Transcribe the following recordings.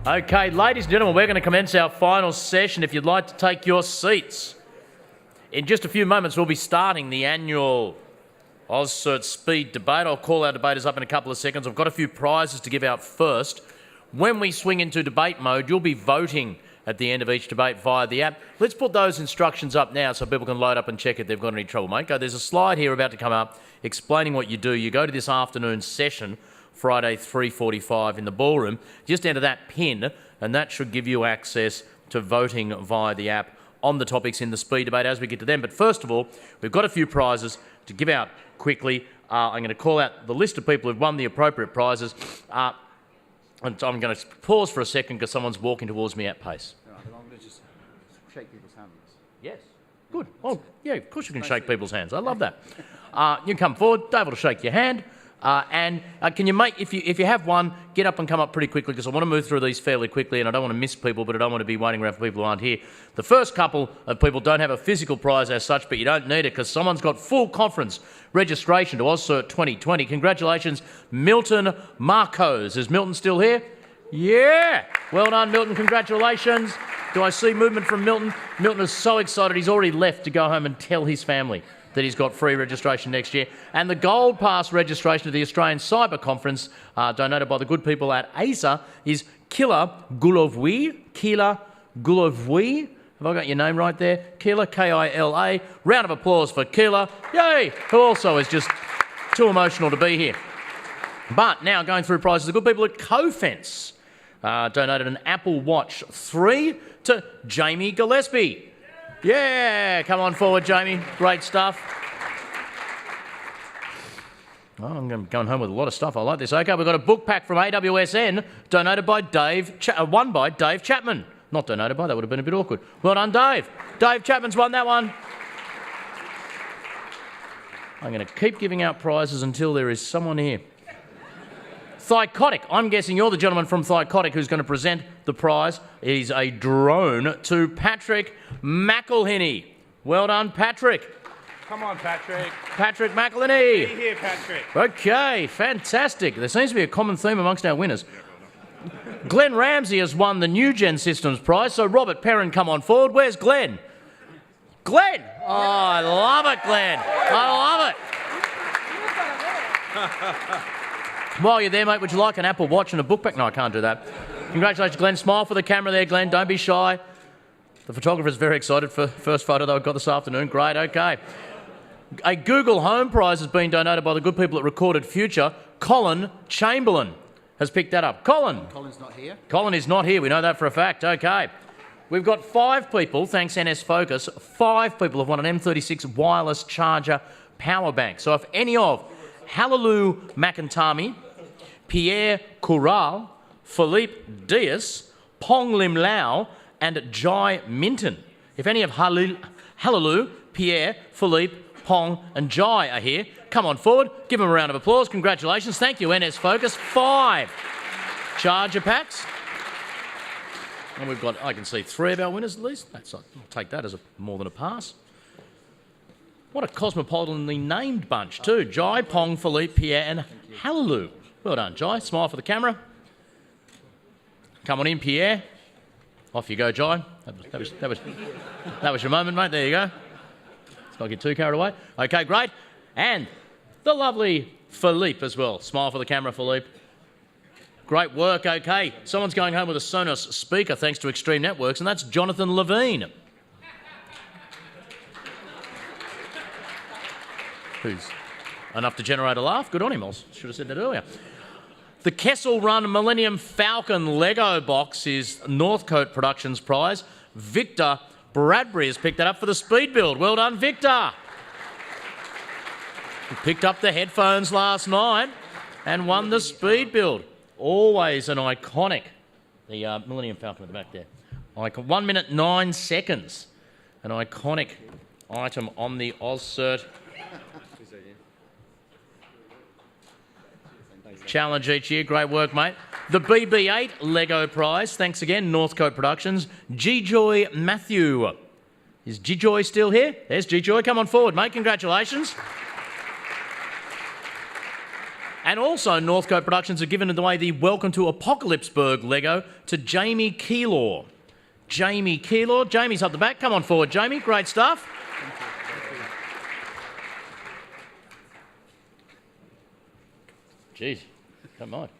Okay, ladies and gentlemen, we're going to commence our final session. If you'd like to take your seats. In just a few moments, we'll be starting the annual AusCERT speed debate. I'll call our debaters up in a couple of seconds. I've got a few prizes to give out first. When we swing into debate mode, you'll be voting at the end of each debate via the app. Let's put those instructions up now so people can load up and check if they've got any trouble, mate. There's a slide here about to come up explaining what you do. You go to this afternoon session, Friday 3:45 in the ballroom. Just enter that PIN and that should give you access to voting via the app on the topics in the speed debate as we get to them. But first of all, we've got a few prizes to give out quickly. I'm going to call out the list of people who've won the appropriate prizes. And I'm going to pause for a second because someone's walking towards me at pace. Right, I'm going to just shake people's hands. Yes. Good. Oh, yeah, of course you can shake people's hands. I love that. You come forward. David will shake your hand. Can you make, if you have one, get up and come up pretty quickly because I want to move through these fairly quickly and I don't want to miss people, but I don't want to be waiting around for people who aren't here. The first couple of people don't have a physical prize as such, but you don't need it because someone's got full conference registration to AusCERT 2020. Congratulations, Milton Marcos. Is Milton still here? Yeah! Well done, Milton. Congratulations. Do I see movement from Milton? Milton is so excited he's already left to go home and tell his family that he's got free registration next year. And the Gold Pass registration to the Australian Cyber Conference, donated by the good people at ASA, is Kila Gulovwi. Kila Gulovwi. Have I got your name right there? Kila, K-I-L-A. Round of applause for Kila. Yay! Who also is just too emotional to be here. But now going through prizes, the good people at CoFence donated an Apple Watch 3 to Jamie Gillespie. Yeah, come on forward, Jamie. Great stuff. Oh, I'm going home with a lot of stuff. I like this. Okay, we've got a book pack from AWSN, donated by won by Dave Chapman. Not donated by, that would have been a bit awkward. Well done, Dave. Dave Chapman's won that one. I'm going to keep giving out prizes until there is someone here. Thycotic. I'm guessing you're the gentleman from Thycotic who's going to present the prize. It is a drone to Patrick McElhinney. Well done, Patrick. Come on, Patrick. Patrick McElhinney. Be here, Patrick. Okay, fantastic. There seems to be a common theme amongst our winners. Glenn Ramsey has won the New Gen Systems prize, so Robert Perrin, come on forward. Where's Glenn? Glenn! Oh, I love it, Glenn. I love it. While you're there, mate, would you like an Apple Watch and a book pack? No, I can't do that. Congratulations, Glenn. Smile for the camera there, Glenn. Don't be shy. The photographer's very excited for the first photo that I got this afternoon. Great, okay. A Google Home prize has been donated by the good people at Recorded Future. Colin Chamberlain has picked that up. Colin. Colin's not here. Colin is not here. We know that for a fact. Okay. We've got 5 people, thanks NS Focus, 5 people have won an M36 wireless charger power bank. So if any of Halalu Makantami, Pierre Coural, Philippe Diaz, Pong Lim Lau and Jai Minton. If any of Halalu, Pierre, Philippe, Pong and Jai are here, come on forward, give them a round of applause. Congratulations. Thank you, NS Focus. 5 charger packs. And we've got, I can see 3 of our winners at least. I'll take that as more than a pass. What a cosmopolitanly named bunch too. Jai, Pong, Philippe, Pierre and Halalu. Well done, Jai. Smile for the camera. Come on in, Pierre. Off you go, Jai. That was your moment, mate. There you go. Let's not get too carried away. Okay, great. And the lovely Philippe as well. Smile for the camera, Philippe. Great work, okay. Someone's going home with a Sonos speaker thanks to Extreme Networks, and that's Jonathan Levine. Who's enough to generate a laugh. Good on him. I should have said that earlier. The Kessel Run Millennium Falcon Lego box is Northcote Productions prize. Victor Bradbury has picked that up for the speed build. Well done, Victor. He picked up the headphones last night and won the speed build. Always an iconic. The Millennium Falcon at the back there. 1 minute 9 seconds. An iconic item on the AusCERT challenge each year. Great work, mate. The BB-8 Lego prize. Thanks again, Northcote Productions. G-Joy Matthew. Is G-Joy still here? There's G-Joy. Come on forward, mate. Congratulations. And also, Northcote Productions have given away the Welcome to Apocalypseburg Lego to Jamie Keelaw. Jamie Keelaw. Jamie's up the back. Come on forward, Jamie. Great stuff. Jeez, don't mind.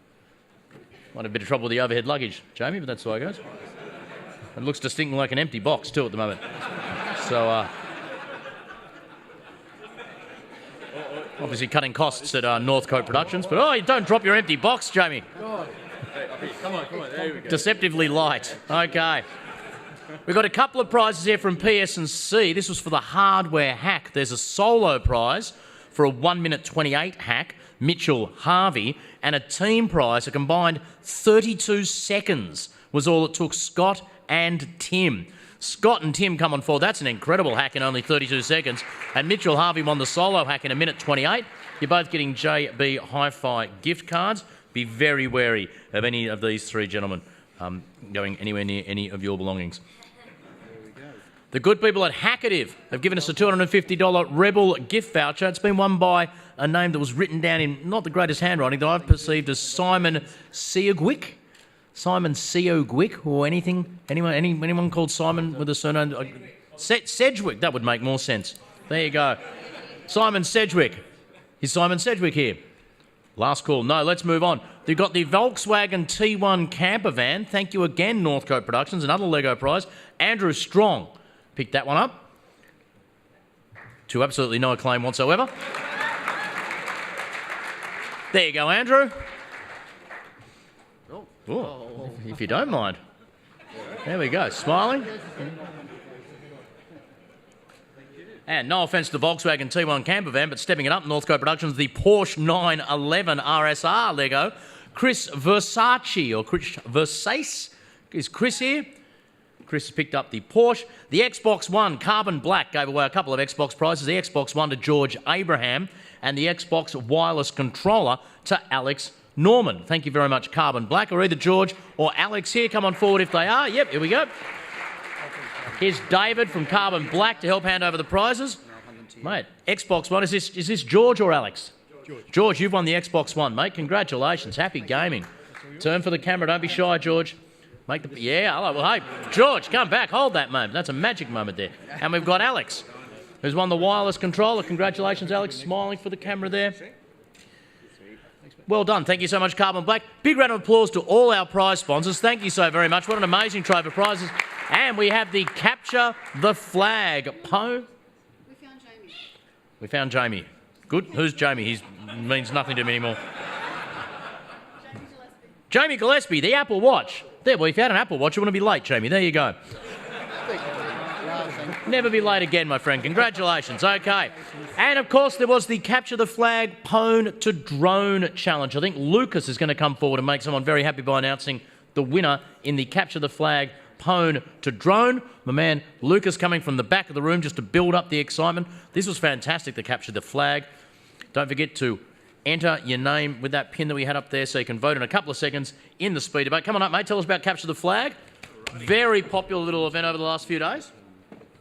Might have a bit of trouble with the overhead luggage, Jamie, but that's the way it goes. It looks distinctly like an empty box too at the moment. So, obviously cutting costs at Northcote Productions, but you don't drop your empty box, Jamie. Come on, there we go. Deceptively light. Okay. We've got a couple of prizes here from PS&C. This was for the hardware hack. There's a solo prize for a 1 minute 28 hack, Mitchell Harvey, and a team prize, a combined 32 seconds was all it took, Scott and Tim. Scott and Tim come on forward. That's an incredible hack in only 32 seconds. And Mitchell Harvey won the solo hack in 1 minute 28. You're both getting JB Hi-Fi gift cards. Be very wary of any of these three gentlemen going anywhere near any of your belongings. The good people at Hackative have given us a $250 Rebel gift voucher. It's been won by a name that was written down in not the greatest handwriting that I've perceived as Simon Seogwick. Simon Seogwick or anything? Anyone called Simon with a surname? Sedgwick, that would make more sense. There you go. Simon Sedgwick. Is Simon Sedgwick here? Last call. No, let's move on. You've got the Volkswagen T1 camper van. Thank you again, Northcote Productions. Another Lego prize. Andrew Strong picked that one up. To absolutely no acclaim whatsoever. There you go, Andrew. Oh, if you don't mind. There we go, smiling. And no offence to the Volkswagen T1 camper van, but stepping it up, Northcote Productions, the Porsche 911 RSR Lego. Chris Versace, or Chris Versace. Is Chris here? Chris has picked up the Porsche. The Xbox One Carbon Black gave away a couple of Xbox prizes. The Xbox One to George Abraham and the Xbox wireless controller to Alex Norman. Thank you very much, Carbon Black. Or either George or Alex here. Come on forward if they are. Yep, here we go. Here's David from Carbon Black to help hand over the prizes. Mate, Xbox One. Is this George or Alex? George, you've won the Xbox One, mate. Congratulations. Happy gaming. Turn for the camera. Don't be shy, George. Hello. Well, hey, George, come back. Hold that moment. That's a magic moment there. And we've got Alex, who's won the wireless controller. Congratulations, Alex. Smiling for the camera there. Well done. Thank you so much, Carbon Black. Big round of applause to all our prize sponsors. Thank you so very much. What an amazing trove of prizes. And we have the Capture the Flag. Poe? We found Jamie. Good. Who's Jamie? He means nothing to me anymore. Jamie Gillespie, the Apple Watch. There, well, if you had an Apple Watch, you wouldn't be late, Jamie. There you go. Never be late again, my friend. Congratulations. Okay. And, of course, there was the Capture the Flag Pwn to Drone Challenge. I think Lucas is going to come forward and make someone very happy by announcing the winner in the Capture the Flag Pwn to Drone. My man Lucas coming from the back of the room just to build up the excitement. This was fantastic to capture the flag. Don't forget to enter your name with that pin that we had up there so you can vote in a couple of seconds in the speed debate. Come on up, mate. Tell us about Capture the Flag. Very popular little event over the last few days.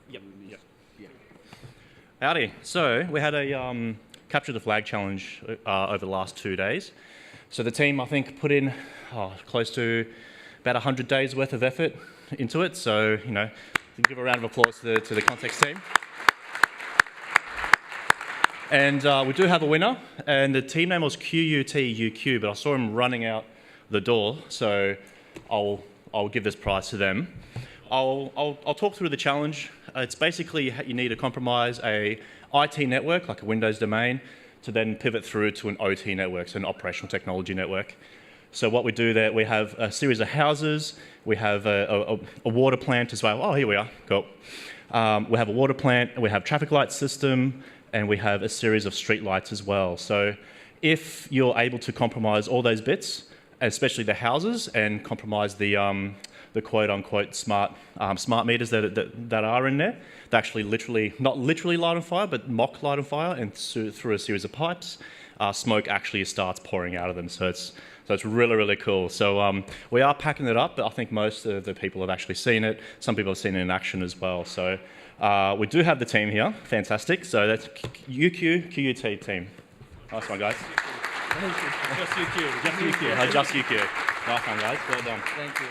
Yep. Howdy. So we had a Capture the Flag challenge over the last 2 days. So the team, I think, put in close to about 100 days worth of effort into it. So, give a round of applause to the Context team. And we do have a winner, and the team name was QUTUQ, but I saw him running out the door, so I'll give this prize to them. I'll talk through the challenge. It's basically you need to compromise a IT network, like a Windows domain, to then pivot through to an OT network, so an operational technology network. So what we do there, we have a series of houses, we have a water plant as well. Oh, here we are, cool. We have a water plant, we have traffic light system, and we have a series of street lights as well. So if you're able to compromise all those bits, especially the houses, and compromise the quote-unquote smart meters that are in there, they actually not literally light on fire, but mock light on fire, and through a series of pipes, smoke actually starts pouring out of them. So it's really, really cool. So we are packing it up, but I think most of the people have actually seen it. Some people have seen it in action as well. So we do have the team here. Fantastic. So that's QUT team. Nice one, guys. Just UQ. Just UQ. Just UQ. Nice one, guys. Well done. Thank you.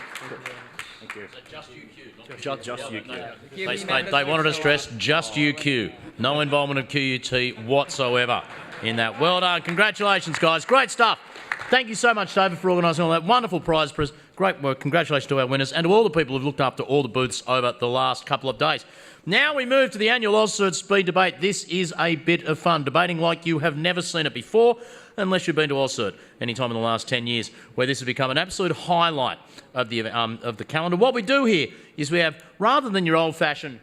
Thank you. Just UQ. Just UQ. They wanted to stress just UQ. No involvement of QUT whatsoever in that. Well done. Congratulations, guys. Great stuff. Thank you so much, David, for organising all that wonderful prize. Great work. Congratulations to our winners and to all the people who've looked after all the booths over the last couple of days. Now we move to the annual AusCERT speed debate. This is a bit of fun, debating like you have never seen it before, unless you've been to AusCERT any time in the last 10 years, where this has become an absolute highlight of the calendar. What we do here is we have, rather than your old-fashioned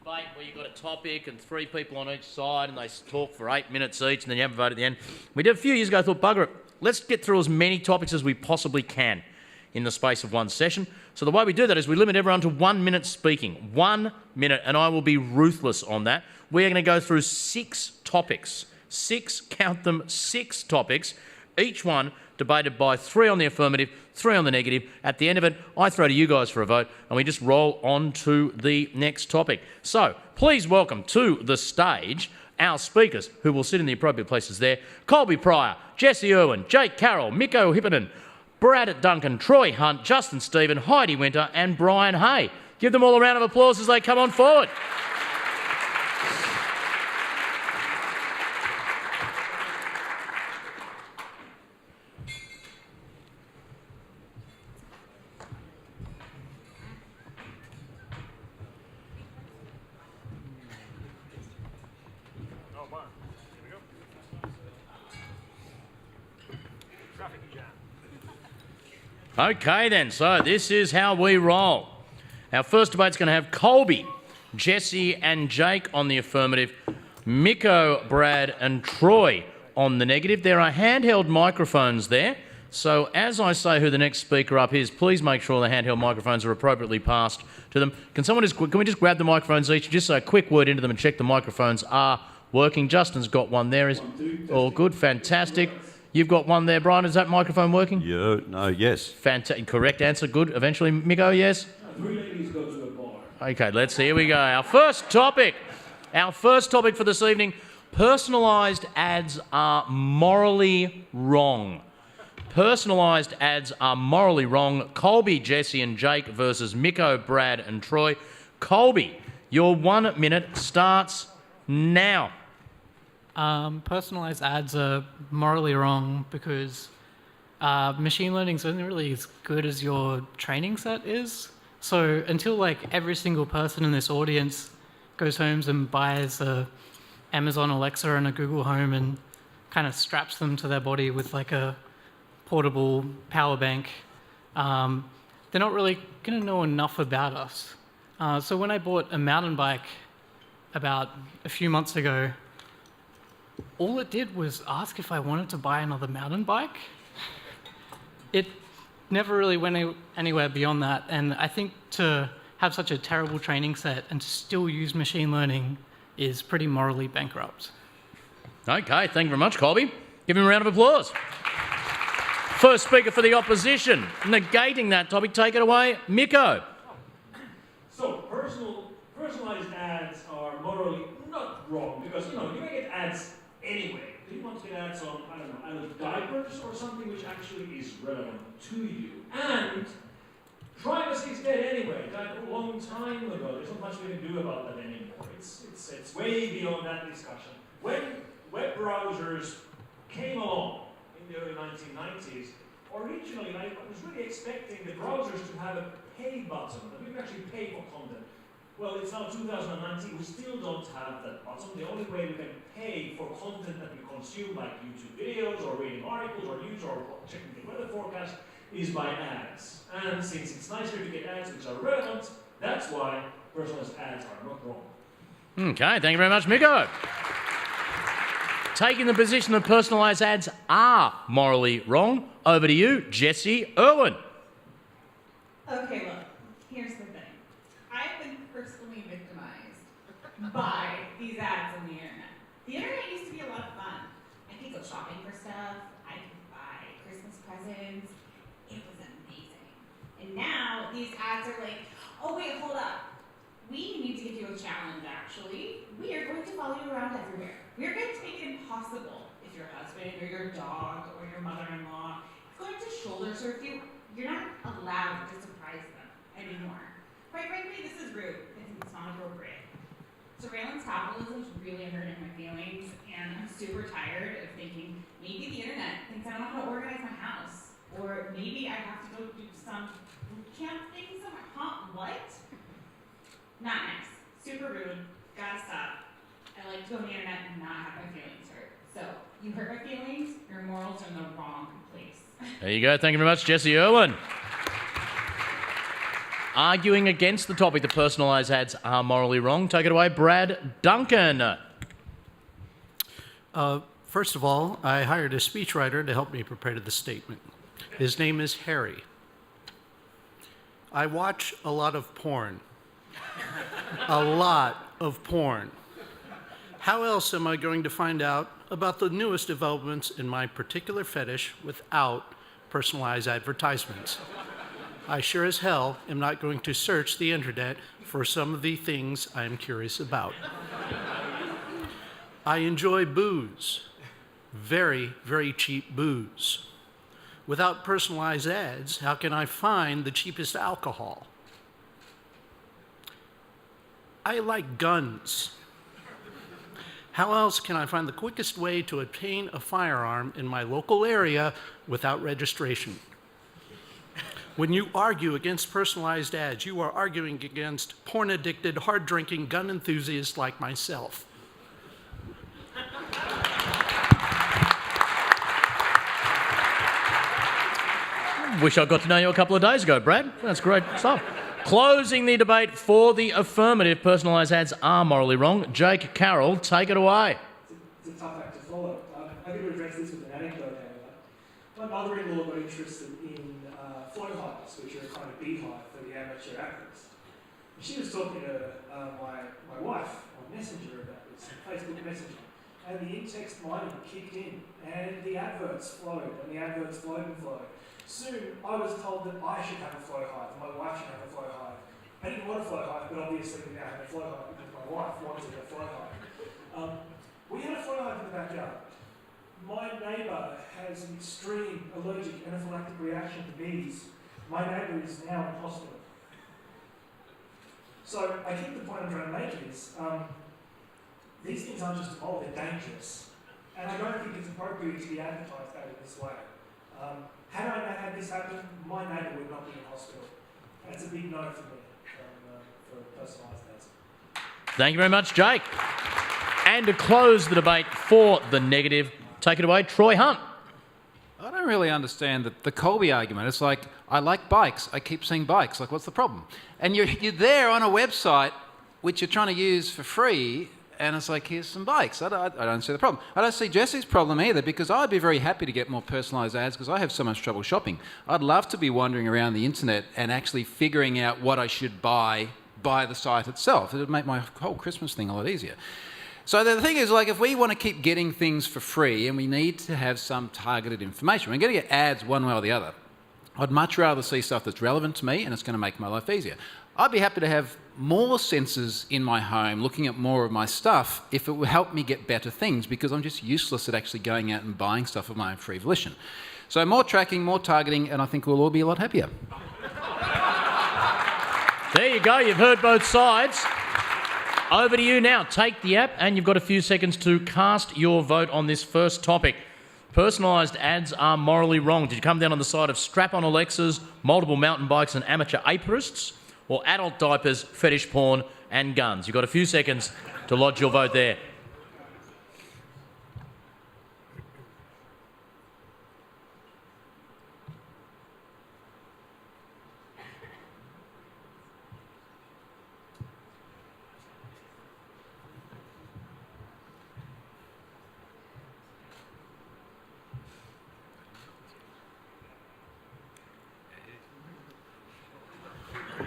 debate where you've got a topic and 3 people on each side and they talk for 8 minutes each and then you have a vote at the end. We did a few years ago, thought, bugger it, let's get through as many topics as we possibly can in the space of one session. So the way we do that is we limit everyone to 1 minute speaking. 1 minute, and I will be ruthless on that. We're going to go through 6 topics. 6, count them, 6 topics, each one debated by 3 on the affirmative, 3 on the negative. At the end of it, I throw to you guys for a vote, and we just roll on to the next topic. So please welcome to the stage our speakers, who will sit in the appropriate places there: Colby Pryor, Jesse Irwin, Jake Carroll, Mikko Hipponen, Brad Duncan, Troy Hunt, Justin Stephen, Heidi Winter and Brian Hay. Give them all a round of applause as they come on forward. Okay then, so this is how we roll. Our first debate's going to have Colby, Jesse and Jake on the affirmative, Mikko, Brad and Troy on the negative. There are handheld microphones there, so as I say who the next speaker up is, please make sure the handheld microphones are appropriately passed to them. Can we just grab the microphones each, just say a quick word into them and check the microphones are working. Justin's got one there. Is all good, fantastic. You've got one there, Brian. Is that microphone working? Yeah, no, yes. Fantastic. Correct answer. Good. Eventually, Mikko, yes? 3 ladies go to a bar. Okay, here we go. Our first topic for this evening: personalised ads are morally wrong. Personalised ads are morally wrong. Colby, Jesse and Jake versus Mikko, Brad and Troy. Colby, your 1 minute starts now. Personalized ads are morally wrong because machine learning is only really as good as your training set is. So until every single person in this audience goes home and buys a Amazon Alexa and a Google Home and kind of straps them to their body with a portable power bank, they're not really going to know enough about us. So when I bought a mountain bike about a few months ago, all it did was ask if I wanted to buy another mountain bike. It never really went anywhere beyond that, and I think to have such a terrible training set and to still use machine learning is pretty morally bankrupt. Okay, thank you very much, Colby. Give him a round of applause. First speaker for the opposition, negating that topic, take it away, Mikko. So personalized ads are morally not wrong because you may get ads anyway. Do you want to get ads on, either diapers or something which actually is relevant to you? And privacy is dead anyway. Died a long time ago. There's not much we can do about that anymore. It's way beyond that discussion. When web browsers came along in the early 1990s, originally I was really expecting the browsers to have a pay button, that we can actually pay for content. Well, it's now 2019, we still don't have that button. The only way we can pay for content that we consume, like YouTube videos or reading articles or news or checking the weather forecast, is by ads. And since it's nicer to get ads which are relevant, that's why personalized ads are not wrong. Okay, thank you very much, Mikko. Taking the position that personalised ads are morally wrong, over to you, Jesse Irwin. Okay, look, here's the thing. I've been personally victimized by these ads on the internet. The internet used to be a lot of fun. I could go shopping for stuff. I could buy Christmas presents. It was amazing. And now these ads are like, oh wait, hold up. We need to give you a challenge, actually. We are going to follow you around everywhere. We are going to make it impossible if it's your husband or your dog or your mother-in-law, is going to shoulder surf you, you're not allowed to surprise them anymore. Quite frankly, this is rude. I think it's not appropriate. Surveillance capitalism is really hurting my feelings, and I'm super tired of thinking maybe the internet thinks I don't know how to organize my house, or maybe I have to go do some boot camp thing somewhere. Huh? What? Not nice. Super rude. Gotta stop. I like to go on the internet and not have my feelings hurt. So, you hurt my feelings, your morals are in the wrong place. There you go. Thank you very much, Jesse Irwin. Arguing against the topic that personalised ads are morally wrong. Take it away, Brad Duncan. First of all, I hired a speechwriter to help me prepare the statement. His name is Harry. I watch a lot of porn. A lot of porn. How else am I going to find out about the newest developments in my particular fetish without personalized advertisements? I sure as hell am not going to search the internet for some of the things I'm curious about. I enjoy booze. Very, very cheap booze. Without personalized ads, how can I find the cheapest alcohol? I like guns. How else can I find the quickest way to obtain a firearm in my local area without registration? When you argue against personalized ads, you are arguing against porn-addicted, hard-drinking gun enthusiasts like myself. Wish I got to know you a couple of days ago, Brad. That's great stuff. Closing the debate for the affirmative, personalised ads are morally wrong. Jake Carroll, take it away. It's a tough act to follow. I think we'll address this with an anecdote, however. My mother-in-law got interested in flow hives, which are a kind of beehive for the amateur actors. She was talking to my wife on Messenger about this, on Facebook Messenger, and the in-text mining kicked in, and the adverts flowed, and the adverts flowed and flowed. Soon, I was told that I should have a flow hive, and my wife should have a flow hive. I didn't want a flow hive, but obviously we now have a flow hive because my wife wanted a flow hive. We had a flow hive in the backyard. My neighbour has an extreme allergic anaphylactic reaction to bees. My neighbour is now in hospital. So I think the point I'm trying to make is, these things aren't just moral, they're dangerous. And I don't think it's appropriate to be advertised out in this way. Had I not had this happen, my neighbour would not be in hospital. That's a big no for me for personalised ads. Thank you very much, Jake. And to close the debate for the negative, take it away, Troy Hunt. I don't really understand the Colby argument. It's like, I like bikes. I keep seeing bikes. Like, what's the problem? And you're there on a website which you're trying to use for free, and it's like, here's some bikes. I don't see the problem. I don't see Jesse's problem either, because I'd be very happy to get more personalised ads because I have so much trouble shopping. I'd love to be wandering around the internet and actually figuring out what I should buy by the site itself. It would make my whole Christmas thing a lot easier. So the thing is, like, if we want to keep getting things for free and we need to have some targeted information, we're going to get ads one way or the other. I'd much rather see stuff that's relevant to me and it's going to make my life easier. I'd be happy to have more sensors in my home looking at more of my stuff if it would help me get better things, because I'm just useless at actually going out and buying stuff of my own free volition. So more tracking, more targeting, and I think we'll all be a lot happier. There you go. You've heard both sides. Over to you now. Take the app, and you've got a few seconds to cast your vote on this first topic. Personalised ads are morally wrong. Did you come down on the side of strap-on Alexas, multiple mountain bikes and amateur aperists, or adult diapers, fetish porn and guns? You've got a few seconds to lodge your vote there.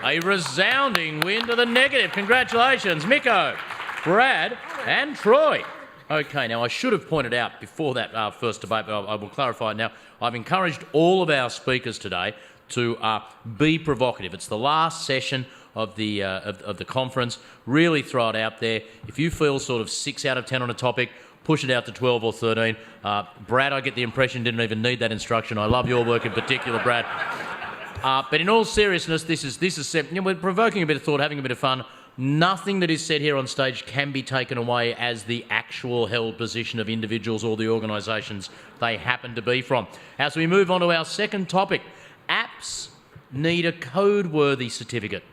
A resounding win to the negative. Congratulations, Miko, Brad and Troy. Okay, now I should have pointed out before that first debate, but I will clarify it now. I've encouraged all of our speakers today to be provocative. It's the last session of the conference. Really throw it out there. If you feel sort of 6 out of 10 on a topic, push it out to 12 or 13. Brad, I get the impression, didn't even need that instruction. I love your work in particular, Brad. But in all seriousness, this is we're provoking a bit of thought, having a bit of fun. Nothing that is said here on stage can be taken away as the actual held position of individuals or the organisations they happen to be from. As we move on to our second topic, apps need a code-worthy certificate.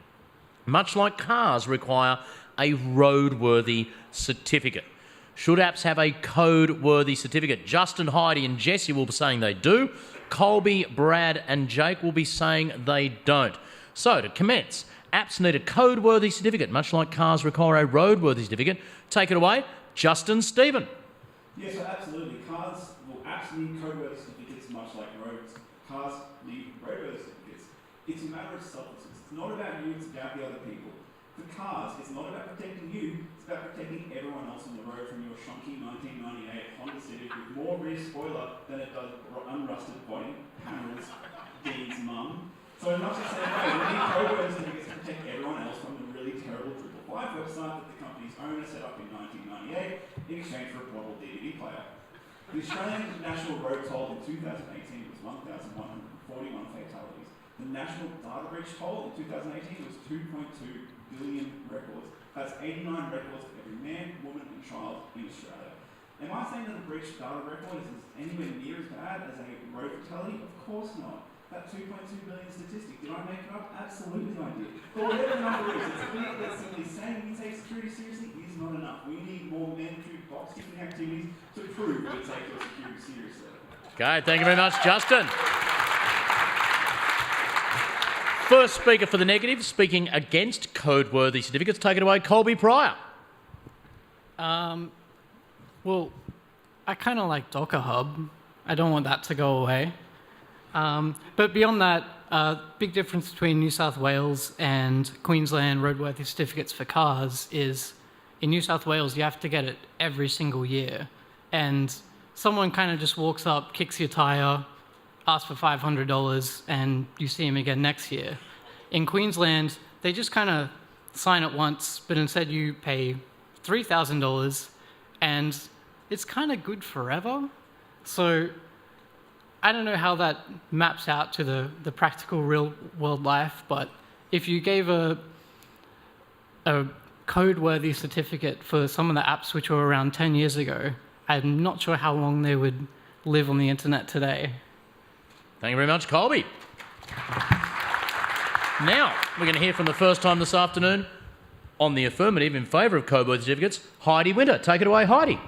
Much like cars require a roadworthy certificate. Should apps have a code-worthy certificate? Justin, Heidi and Jesse will be saying they do. Colby, Brad and Jake will be saying they don't. So, to commence, apps need a code-worthy certificate, much like cars require a roadworthy certificate. Take it away, Justin, Stephen. Yes, absolutely. Apps need code-worthy certificates, much like roads. Cars need roadworthy certificates. It's a matter of selflessness. It's not about you, it's about the other people. For cars, it's not about protecting you, it's about protecting everyone else on the road, from your shonky 1998 Honda Civic with more rear spoiler than it does unrusted body panels, Dean's mum. So in much the same way, we need code-worthy certificates to protect everyone else from the really terrible 555 website that the company's owner set up in 1998 in exchange for a portable DVD player. The Australian National Road Toll in 2018 was 1,141 fatalities. The National Data Breach Toll in 2018 was 2.2 billion records. That's 89 records for every man, woman and child in Australia. Am I saying that the breached data record is anywhere near as bad as a road fatality? Of course not. That 2.2 billion statistic, did I make it up? Absolutely I did. But whatever the number is, it's a bit that simply saying we take security seriously is not enough. We need more mandatory box-ticking activities to prove we take your security seriously. Okay, thank you very much, Justin. First speaker for the negative, speaking against code-worthy certificates. Take it away, Colby Pryor. Well, I kind of like Docker Hub. I don't want that to go away. But beyond that, big difference between New South Wales and Queensland roadworthy certificates for cars is in New South Wales, you have to get it every single year. And someone kind of just walks up, kicks your tyre, asks for $500, and you see him again next year. In Queensland, they just kind of sign it once, but instead you pay $3,000, and it's kind of good forever. So I don't know how that maps out to the practical real-world life, but if you gave a code-worthy certificate for some of the apps which were around 10 years ago, I'm not sure how long they would live on the internet today. Thank you very much, Colby. Now, we're going to hear from the first time this afternoon on the affirmative in favour of code-worthy certificates, Heidi Winter. Take it away, Heidi.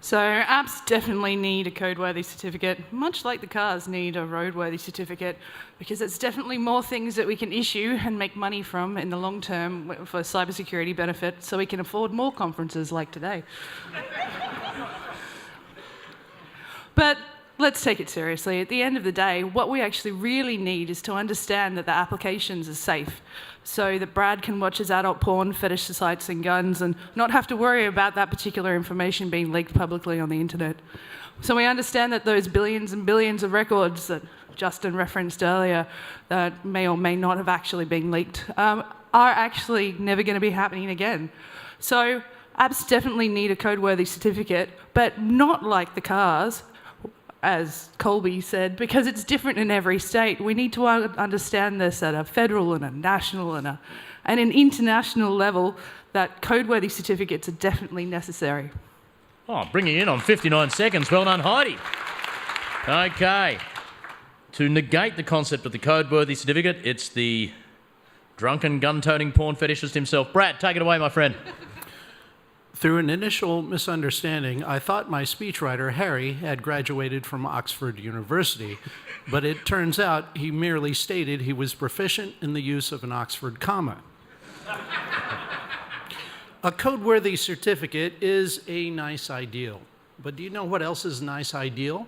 So apps definitely need a code-worthy certificate, much like the cars need a roadworthy certificate, because it's definitely more things that we can issue and make money from in the long term for cybersecurity benefit, so we can afford more conferences like today. But let's take it seriously. At the end of the day, what we actually really need is to understand that the applications are safe, so that Brad can watch his adult porn, fetish sites and guns, and not have to worry about that particular information being leaked publicly on the internet. So we understand that those billions and billions of records that Justin referenced earlier that may or may not have actually been leaked are actually never going to be happening again. So apps definitely need a code-worthy certificate, but not like the cars, as Colby said, because it's different in every state. We need to understand this at a federal and a national and an international level, that code-worthy certificates are definitely necessary. Oh, bringing in on 59 seconds. Well done, Heidi. Okay. To negate the concept of the code-worthy certificate, it's the drunken, gun-toting porn fetishist himself. Brad, take it away, my friend. Through an initial misunderstanding, I thought my speechwriter, Harry, had graduated from Oxford University, but it turns out he merely stated he was proficient in the use of an Oxford comma. A code-worthy certificate is a nice ideal, but do you know what else is a nice ideal?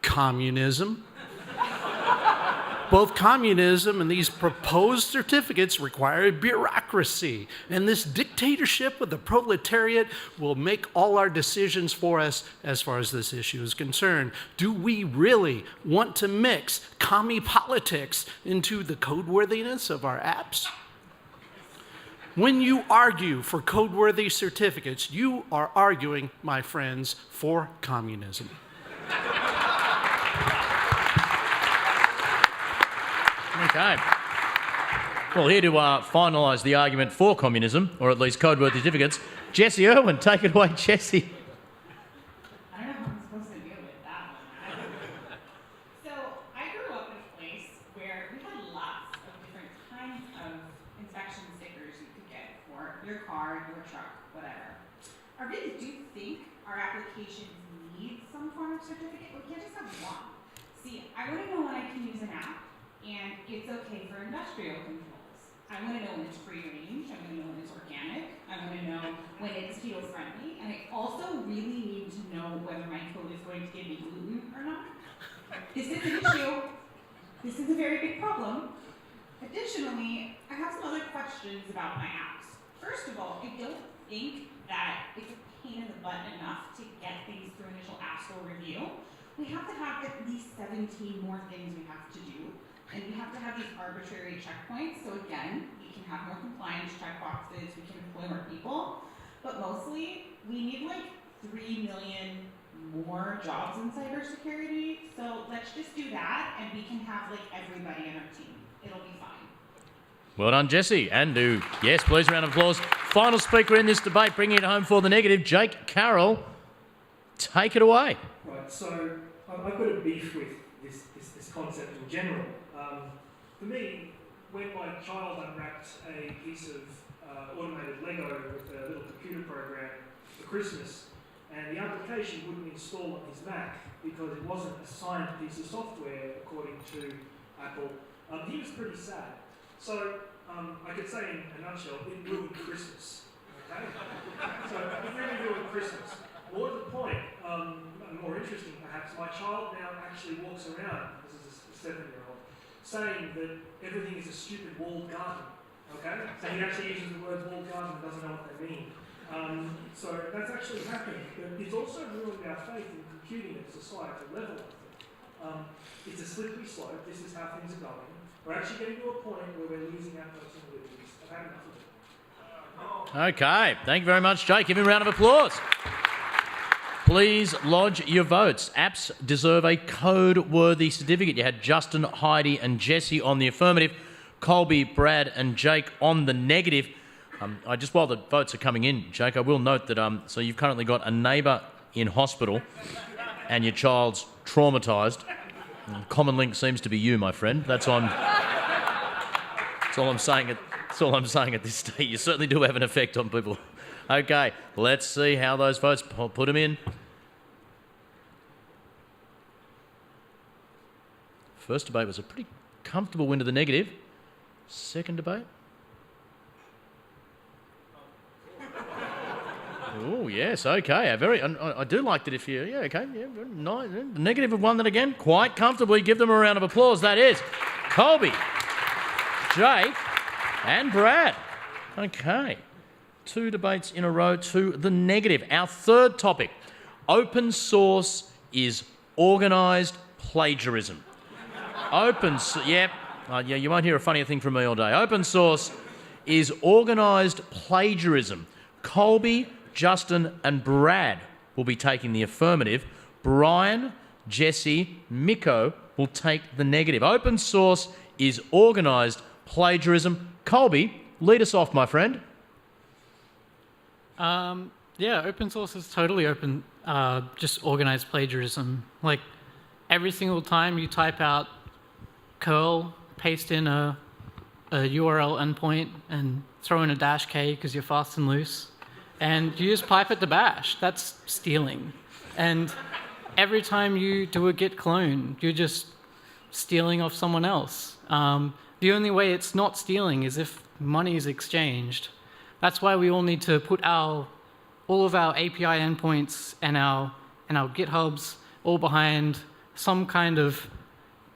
Communism. Both communism and these proposed certificates require bureaucracy, and this dictatorship of the proletariat will make all our decisions for us as far as this issue is concerned. Do we really want to mix commie politics into the codeworthiness of our apps? When you argue for code-worthy certificates, you are arguing, my friends, for communism. Okay. Well, here to finalise the argument for communism, or at least code-worthy certificates, Jesse Irwin. Take it away, Jesse. I don't know how I'm supposed to deal with that one. So I grew up in a place where we had lots of different kinds of inspection stickers you could get for your car, your truck, whatever. I really do think our applications need some form of certificate. We can't just have one. See, I want to know when I can use an app, and it's okay for industrial controls. I want to know when it's free range. I want to know when it's organic. I want to know when it's keto friendly. And I also really need to know whether my code is going to give me gluten or not. This is an issue. This is a very big problem. Additionally, I have some other questions about my apps. First of all, I don't think that it's a pain in the butt enough to get things through initial App Store review. We have to have at least 17 more things we have to do. And we have to have these arbitrary checkpoints. So again, we can have more compliance checkboxes, we can employ more people. But mostly, we need like 3 million more jobs in cybersecurity. So let's just do that, and we can have like everybody in our team. It'll be fine. Well done, Jesse. And yes, please, round of applause. Final speaker in this debate, bringing it home for the negative, Jake Carroll. Take it away. Right, so I've got a beef with this concept in general. For me, when my child unwrapped a piece of automated Lego with a little computer program for Christmas, and the application wouldn't install on his Mac because it wasn't a signed piece of software according to Apple, he was pretty sad. So I could say in a nutshell, it ruined Christmas. Okay? So it really ruined Christmas. More to the point, more interesting perhaps, my child now actually walks around, this is a 7-year-old, saying that everything is a stupid walled garden. Okay? So he actually uses the word walled garden and doesn't know what they mean. So that's actually happening. But it's also ruined our faith in computing at a societal level, I think. It's a slippery slope. This is how things are going. We're actually getting to a point where we're losing our personal liberties. I've had enough of it. Okay, thank you very much, Jake. Give him a round of applause. Please lodge your votes. Apps deserve a code-worthy certificate. You had Justin, Heidi and Jesse on the affirmative, Colby, Brad and Jake on the negative. While the votes are coming in, Jake, I will note that so you've currently got a neighbour in hospital and your child's traumatised. Common link seems to be you, my friend. That's all I'm saying at this stage. You certainly do have an effect on people. Okay, let's see how those votes, put them in. First debate was a pretty comfortable win to the negative. Second debate. Oh, yes, okay. I do like that if you, yeah, okay. Yeah, nice. The negative have won that again quite comfortably. Give them a round of applause. That is Colby, Jake and Brad. Okay. 2 debates in a row to the negative. Our third topic, open source is organised plagiarism. You won't hear a funnier thing from me all day. Open source is organised plagiarism. Colby, Justin and Brad will be taking the affirmative. Brian, Jesse, Miko will take the negative. Open source is organised plagiarism. Colby, lead us off, my friend. Yeah, open source is totally open, just organized plagiarism. Like, every single time you type out curl, paste in a URL endpoint, and throw in a -k because you're fast and loose, and you just pipe it to bash. That's stealing. And every time you do a git clone, you're just stealing off someone else. The only way it's not stealing is if money is exchanged. That's why we all need to put all of our API endpoints and our GitHubs all behind some kind of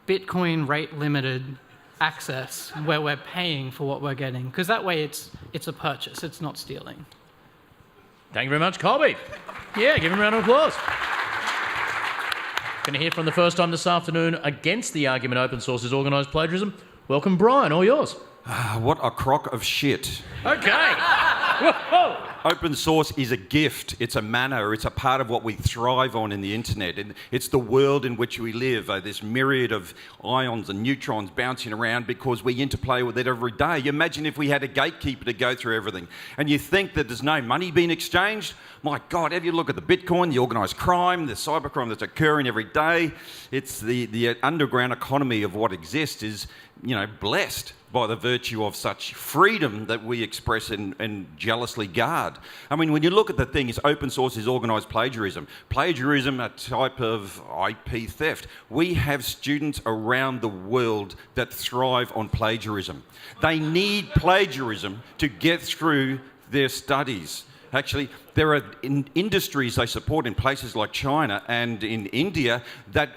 Bitcoin rate limited access where we're paying for what we're getting, because that way it's a purchase, it's not stealing. Thank you very much, Colby. Yeah, give him a round of applause. Going to hear from the first time this afternoon against the argument open source is organised plagiarism. Welcome, Brian, all yours. What a crock of shit. Okay. Whoa. Open source is a gift. It's a manner. It's a part of what we thrive on in the internet. And it's the world in which we live, this myriad of ions and neutrons bouncing around because we interplay with it every day. You imagine if we had a gatekeeper to go through everything. And you think that there's no money being exchanged? My God, have you look at the Bitcoin, the organised crime, the cybercrime that's occurring every day? It's the underground economy of what exists is, blessed by the virtue of such freedom that we express and jealously guard. I mean, when you look at the thing, open source is organised plagiarism. Plagiarism, a type of IP theft. We have students around the world that thrive on plagiarism. They need plagiarism to get through their studies. Actually, there are industries they support in places like China and in India that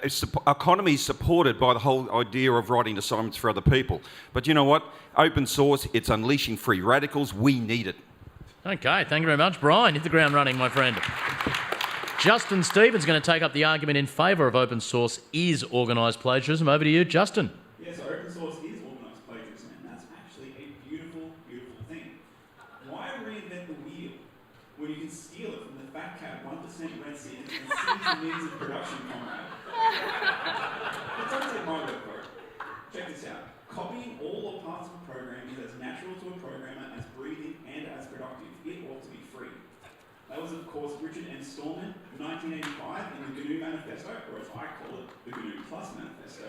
economy is supported by the whole idea of writing assignments for other people. But you know what? Open source, it's unleashing free radicals. We need it. Okay, thank you very much. Brian, hit the ground running, my friend. Justin Stevens is going to take up the argument in favour of open source is organised plagiarism. Over to you, Justin. Yeah, so open source is organised plagiarism, and that's actually a beautiful, beautiful thing. Why reinvent the wheel when you can steal it from the fat cat 1% red seed and seize the means of production, comrade? But don't take my word for it. Check this out. Copying all or parts of a program is as natural to a programmer as breathing and as productive. It ought to be free. That was, of course, Richard M. Stallman, 1985, in the GNU Manifesto, or as I call it, the GNU Plus Manifesto.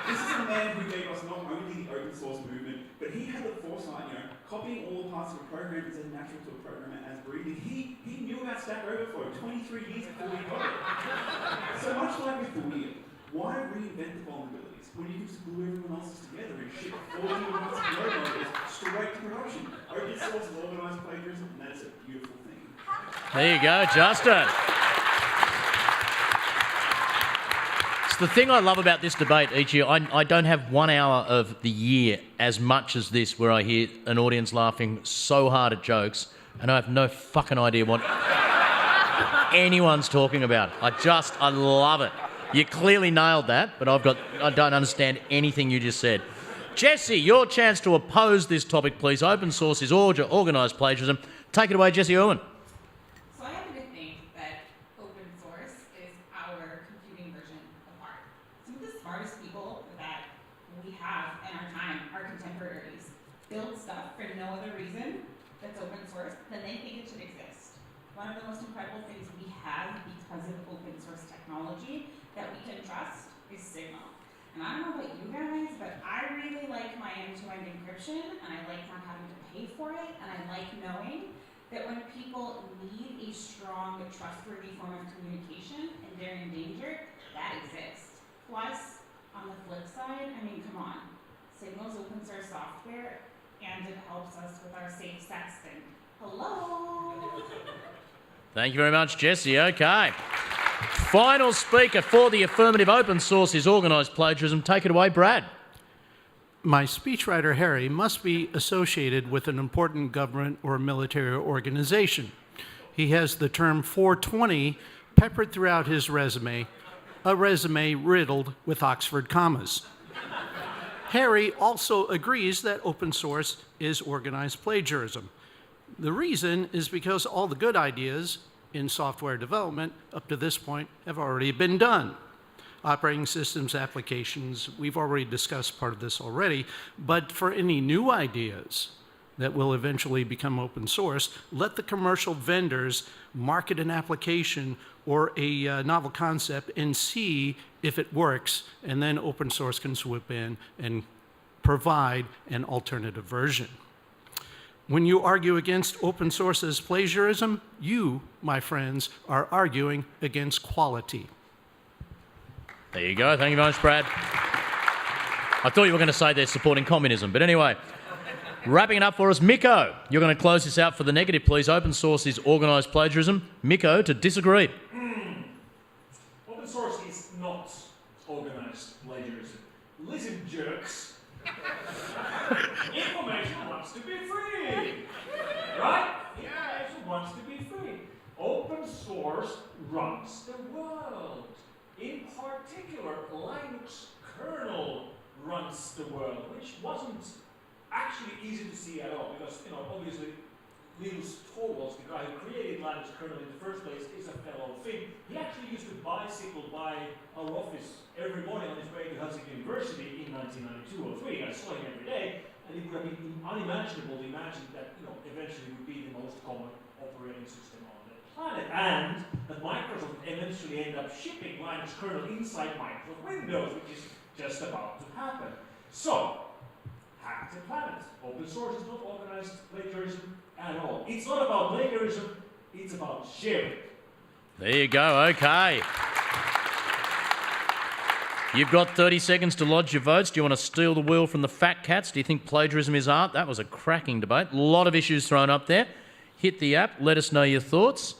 This is a man who gave us not only the open source movement, but he had the foresight, copying all the parts of a program is as natural to a programmer as breathing. He knew about Stack Overflow 23 years before he got it. So much like with the wheel, why reinvent the vulnerabilities when you can just glue everyone else's together and ship 14 months of code modules straight to production? Open source is organised plagiarism, and that's a beautiful thing. There you go, Justin. It's the thing I love about this debate each year. I don't have 1 hour of the year as much as this where I hear an audience laughing so hard at jokes and I have no fucking idea what anyone's talking about. I love it. You clearly nailed that, but I don't understand anything you just said. Jesse, your chance to oppose this topic, please. Open source is organised plagiarism. Take it away, Jesse Owen. So I happen to think that open source is our computing version of art. Some of the smartest people that we have in our time, our contemporaries, build stuff for no other reason that's open source than they think it should exist. One of the most incredible things we have because of open source technology that we can trust is Signal. And I don't know about you guys, but I really like my end-to-end encryption, and I like not having to pay for it, and I like knowing that when people need a strong, trustworthy form of communication and they're in danger, that exists. Plus, on the flip side, come on, Signal's open source software, and it helps us with our safe sexting. Hello? Thank you very much, Jesse. Okay. Final speaker for the affirmative open source is organised plagiarism. Take it away, Brad. My speechwriter, Harry, must be associated with an important government or military organization. He has the term 420 peppered throughout his resume, a resume riddled with Oxford commas. Harry also agrees that open source is organized plagiarism. The reason is because all the good ideas in software development up to this point have already been done. Operating systems, applications, we've already discussed part of this already, but for any new ideas that will eventually become open source, let the commercial vendors market an application or a novel concept and see if it works, and then open source can swoop in and provide an alternative version. When you argue against open source as plagiarism, you, my friends, are arguing against quality. There you go. Thank you very much, Brad. I thought you were going to say they're supporting communism, but anyway. Wrapping it up for us, Miko. You're going to close this out for the negative, please. Open source is organised plagiarism. Miko, to disagree. Open source is not organised plagiarism. Listen, jerks. Information wants to be free. Right? Information wants to be free. Open source runs the world. In particular, Linux kernel runs the world, which wasn't actually easy to see at all because, obviously, Linus Torvalds, the guy who created Linux kernel in the first place, is a fellow Finn. He actually used to bicycle by our office every morning on his way to Helsinki University in 1992 or 3. I saw him every day, and it would have been unimaginable to imagine that, eventually would be the most common operating system on the planet, and that Microsoft would eventually end up shipping Linux kernel inside Microsoft Windows, which is just about to happen. So, hack the planet. Open source is not organized plagiarism at all. It's not about plagiarism, it's about sharing. There you go, okay. You've got 30 seconds to lodge your votes. Do you want to steal the wheel from the fat cats? Do you think plagiarism is art? That was a cracking debate. A lot of issues thrown up there. Hit the app, let us know your thoughts.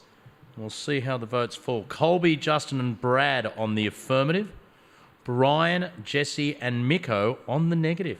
We'll see how the votes fall. Colby, Justin and Brad on the affirmative. Brian, Jesse and Miko on the negative.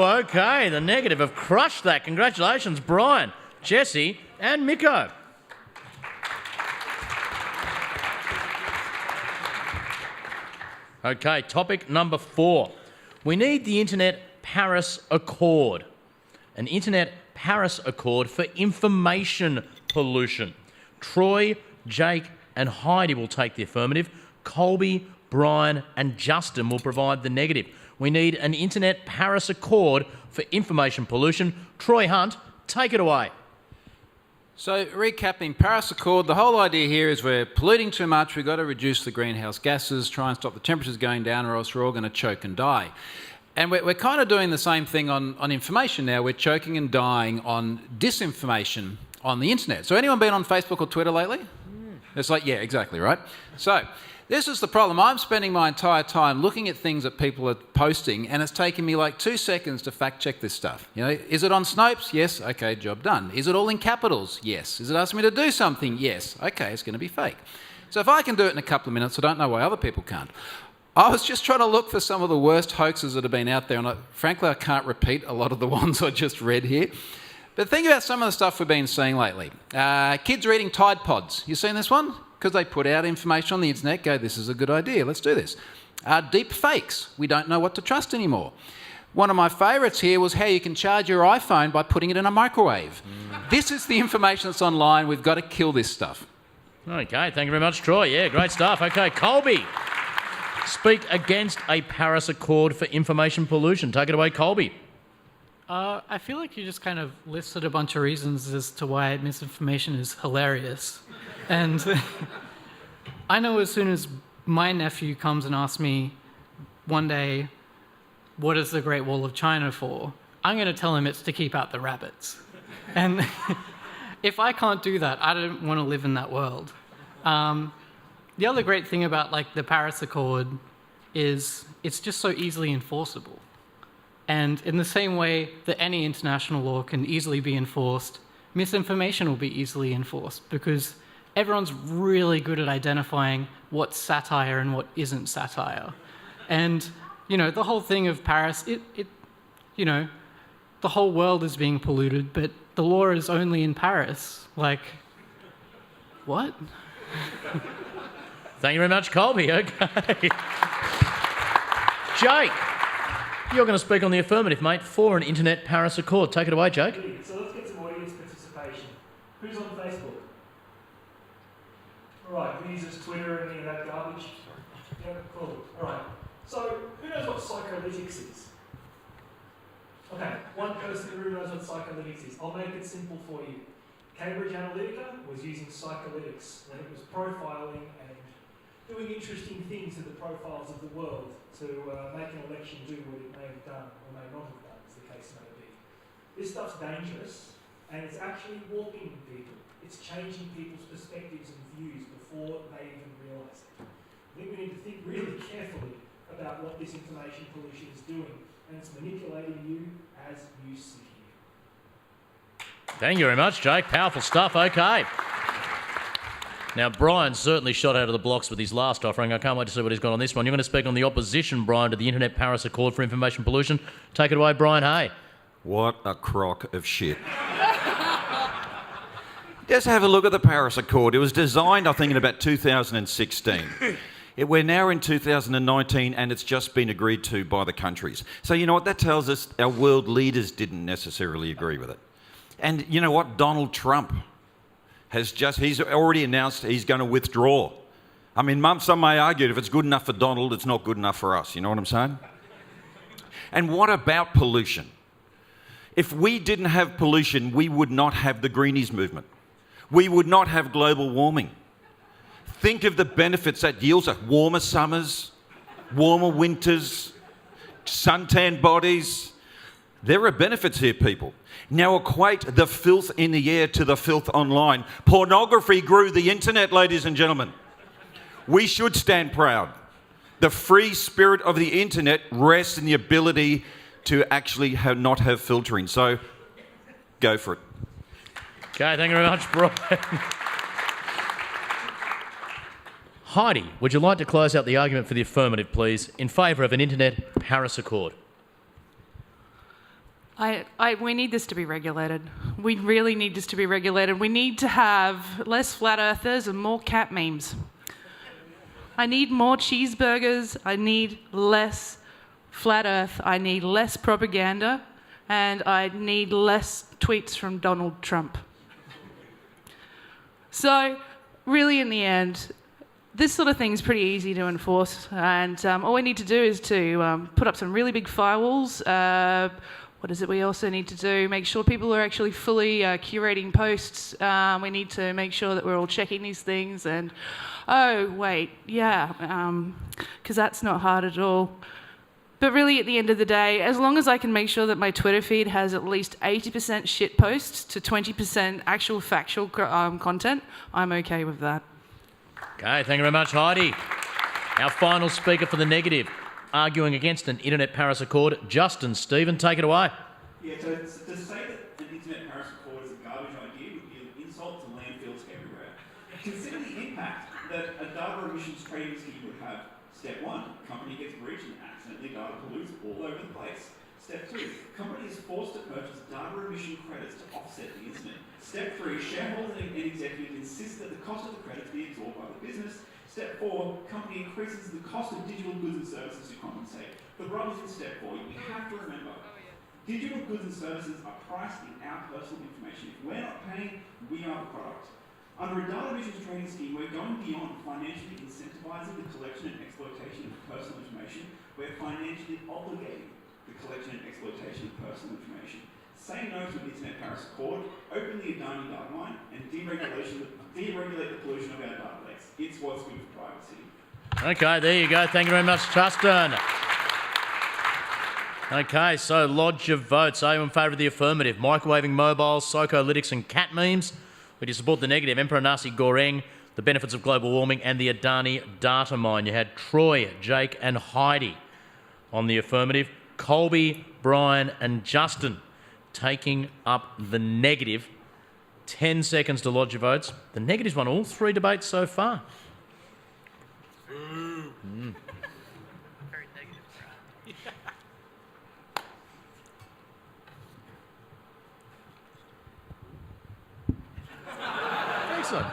Okay, the negative have crushed that. Congratulations, Brian, Jesse and Miko. Okay, topic number 4. We need the Internet Paris Accord. An Internet Paris Accord for information pollution. Troy, Jake and Heidi will take the affirmative. Colby, Brian and Justin will provide the negative. We need an Internet Paris Accord for information pollution. Troy Hunt, take it away. So, recapping, Paris Accord, the whole idea here is we're polluting too much, we've got to reduce the greenhouse gases, try and stop the temperatures going down, or else we're all going to choke and die. And we're kind of doing the same thing on information now. We're choking and dying on disinformation on the internet. So anyone been on Facebook or Twitter lately? It's like, yeah, exactly, right? So, this is the problem. I'm spending my entire time looking at things that people are posting, and it's taking me like 2 seconds to fact check this stuff. Is it on Snopes? Yes. Okay, job done. Is it all in capitals? Yes. Is it asking me to do something? Yes. Okay, it's going to be fake. So if I can do it in a couple of minutes, I don't know why other people can't. I was just trying to look for some of the worst hoaxes that have been out there, and frankly, I can't repeat a lot of the ones I just read here. But think about some of the stuff we've been seeing lately. Kids are eating Tide Pods. You seen this one? Because they put out information on the internet, go, this is a good idea, let's do this. Deep fakes. We don't know what to trust anymore. One of my favourites here was how you can charge your iPhone by putting it in a microwave. This is the information that's online. We've got to kill this stuff. Okay, thank you very much, Troy. Yeah, great stuff. Okay, Colby, speak against a Paris Accord for information pollution. Take it away, Colby. I feel like you just kind of listed a bunch of reasons as to why misinformation is hilarious. And I know as soon as my nephew comes and asks me one day, what is the Great Wall of China for? I'm going to tell him it's to keep out the rabbits. And if I can't do that, I don't want to live in that world. The other great thing about the Paris Accord is it's just so easily enforceable. And in the same way that any international law can easily be enforced, misinformation will be easily enforced because everyone's really good at identifying what's satire and what isn't satire. And, the whole thing of Paris, the whole world is being polluted, but the law is only in Paris. What? Thank you very much, Colby. Okay. Jake, you're going to speak on the affirmative, mate, for an Internet Paris Accord. Take it away, Jake. So let's get some audience participation. Who's on Facebook? Alright, who uses Twitter and any of that garbage? Yeah, cool. Alright. So, who knows what psycholytics is? Okay, one person in the room knows what psycholytics is. I'll make it simple for you. Cambridge Analytica was using psycholytics when it was profiling and doing interesting things to the profiles of the world to make an election do what it may have done or may not have done, as the case may be. This stuff's dangerous, and it's actually warping people. It's changing people's perspectives and views before they even realise it. I think we need to think really carefully about what this information pollution is doing, and it's manipulating you as you sit here. Thank you very much, Jake. Powerful stuff. Okay. Now, Brian certainly shot out of the blocks with his last offering. I can't wait to see what he's got on this one. You're going to speak on the opposition, Brian, to the Internet Paris Accord for Information Pollution. Take it away, Brian Hay. What a crock of shit. Just have a look at the Paris Accord. It was designed, I think, in about 2016. We're now in 2019 and it's just been agreed to by the countries. So you know what that tells us? Our world leaders didn't necessarily agree with it. And you know what? Donald Trump he's already announced he's going to withdraw. I mean, some may argue if it's good enough for Donald, it's not good enough for us. You know what I'm saying? And what about pollution? If we didn't have pollution, we would not have the Greenies movement. We would not have global warming. Think of the benefits that yields us. Warmer summers, warmer winters, suntan bodies. There are benefits here, people. Now equate the filth in the air to the filth online. Pornography grew the internet, ladies and gentlemen. We should stand proud. The free spirit of the internet rests in the ability to actually not have filtering. So, go for it. Okay, thank you very much, Brian. Heidi, would you like to close out the argument for the affirmative, please, in favour of an Internet Paris Accord? We need this to be regulated. We really need this to be regulated. We need to have less flat earthers and more cat memes. I need more cheeseburgers. I need less flat earth. I need less propaganda. And I need less tweets from Donald Trump. So, really, in the end, this sort of thing is pretty easy to enforce. And all we need to do is to put up some really big firewalls. What is it we also need to do? Make sure people are actually fully curating posts. We need to make sure that we're all checking these things. And, oh, wait, yeah, because that's not hard at all. But really, at the end of the day, as long as I can make sure that my Twitter feed has at least 80% shit posts to 20% actual factual content, I'm okay with that. Okay, thank you very much, Heidi. Our final speaker for the negative, arguing against an Internet Paris Accord, Justin. Stephen, take it away. Yeah, so to say that an Internet Paris Accord is a garbage idea would be an insult to landfills everywhere. Consider the impact that a data emissions trading scheme would have. Step 1, company gets breached and accidentally data pollutes all over the place. Step 2, company is forced to purchase data emission credits to offset the incident. Step 3, shareholders and executives insist that the cost of the credits be absorbed by the business. Step 4, company increases the cost of digital goods and services to compensate. The rub is in step 4. You have to remember, digital goods and services are priced in our personal information. If we're not paying, we are the product. Under a data emissions trading scheme, we're going beyond financially incentivizing the collection and exploitation of personal information. We're financially obligating the collection and exploitation of personal information. Say no to the Internet Paris Accord, open the Adani data line, and deregulate the pollution of our data lakes. It's what's good for privacy. Okay, there you go. Thank you very much, Justin. Okay, so lodge your votes. Are you in favour of the affirmative? Microwaving mobiles, psycholytics and cat memes? Would you support the negative? Emperor Nasi Goreng, the benefits of global warming and the Adani data mine. You had Troy, Jake and Heidi on the affirmative. Colby, Brian and Justin taking up the negative. 10 seconds to lodge your votes. The negative's won all 3 debates so far. Very negative. Excellent.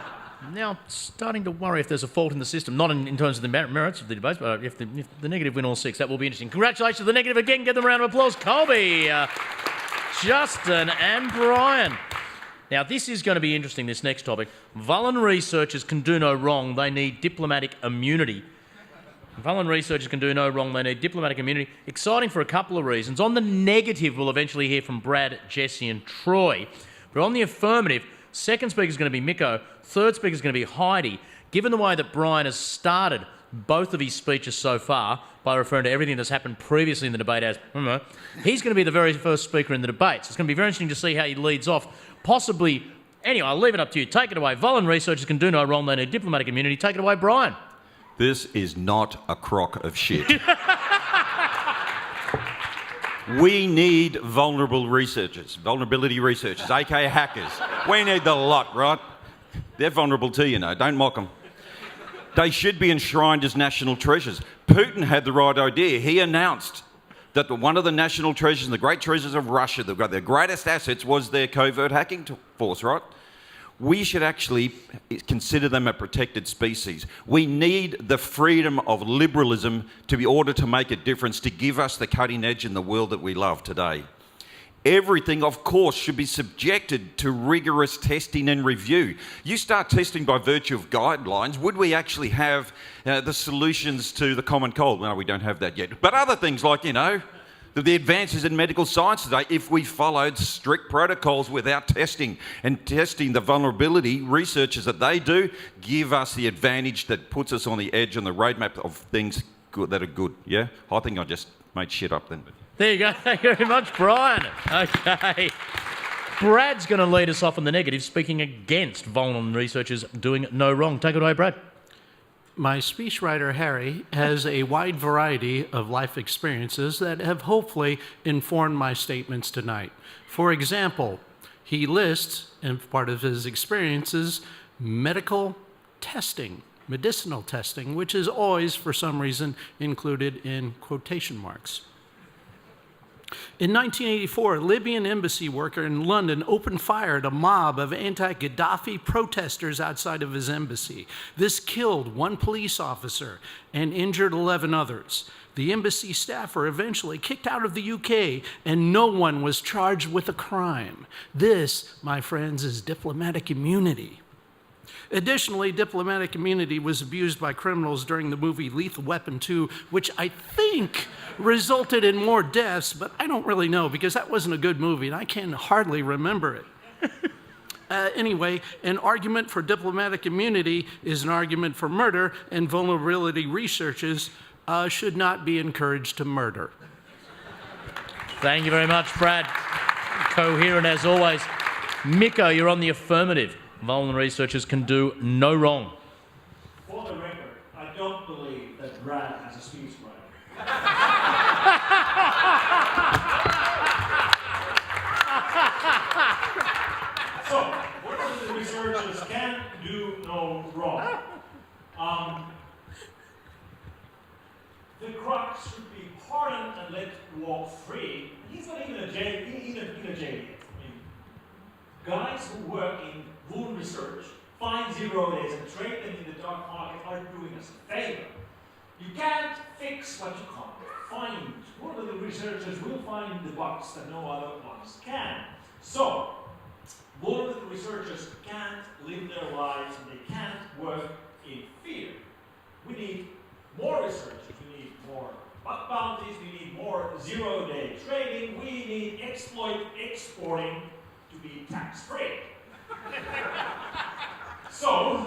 Now, starting to worry if there's a fault in the system, not in terms of the merits of the debates, but if the negative win all 6, that will be interesting. Congratulations to the negative again. Give them a round of applause. Colby, Justin and Brian. Now, this is going to be interesting, this next topic. Vullen researchers can do no wrong. They need diplomatic immunity. Vullen researchers can do no wrong. They need diplomatic immunity. Exciting for a couple of reasons. On the negative, we'll eventually hear from Brad, Jesse and Troy. But on the affirmative, second speaker is going to be Mikko. Third speaker is going to be Heidi. Given the way that Brian has started both of his speeches so far by referring to everything that's happened previously in the debate as, he's going to be the very first speaker in the debate. So it's going to be very interesting to see how he leads off. Possibly, anyway, I'll leave it up to you. Take it away. Vullen researchers can do no wrong. They need diplomatic immunity. Take it away, Brian. This is not a crock of shit. We need vulnerability researchers, aka hackers. We need the lot, right? They're vulnerable too, you know. Don't mock them. They should be enshrined as national treasures. Putin had the right idea. He announced that one of the national treasures and the great treasures of Russia, that got their greatest assets, was their covert hacking force, right? We should actually consider them a protected species. We need the freedom of liberalism to be order to make a difference, to give us the cutting edge in the world that we love today. Everything, of course, should be subjected to rigorous testing and review. You start testing by virtue of guidelines, would we actually have the solutions to the common cold? No, we don't have that yet. But other things like, you know, the advances in medical science today, if we followed strict protocols without testing and testing the vulnerability, researchers that they do give us the advantage that puts us on the edge on the roadmap of things good, that are good, yeah? I think I just made shit up then. There you go. Thank you very much, Brian. Okay. Brad's going to lead us off on the negative, speaking against vulnerable researchers doing no wrong. Take it away, Brad. My speechwriter, Harry, has a wide variety of life experiences that have hopefully informed my statements tonight. For example, he lists, in part of his experiences, medicinal testing, which is always, for some reason, included in quotation marks. In 1984, a Libyan embassy worker in London opened fire at a mob of anti-Gaddafi protesters outside of his embassy. This killed one police officer and injured 11 others. The embassy staff were eventually kicked out of the UK, and no one was charged with a crime. This, my friends, is diplomatic immunity. Additionally, diplomatic immunity was abused by criminals during the movie Lethal Weapon 2, which I think resulted in more deaths, but I don't really know because that wasn't a good movie and I can hardly remember it. Anyway, an argument for diplomatic immunity is an argument for murder, and vulnerability researchers should not be encouraged to murder. Thank you very much, Brad. Coherent as always. Miko, you're on the affirmative. Vulnerable researchers can do no wrong. For the record, I don't believe that Brad has a speechwriter. So, vulnerable researchers can do no wrong. The crook should be pardoned and let walk free. He's not even a jail, in a jail yet. I mean, guys who work in vulnerable research, find 0 days and trade them in the dark market are doing us a favor. You can't fix what you can't find. Vulnerable researchers will find the bugs that no other ones can. So, vulnerable researchers can't live their lives and they can't work in fear. We need more researchers. We need more bug bounties. We need more 0-day trading. We need exploit exporting to be tax-free. So,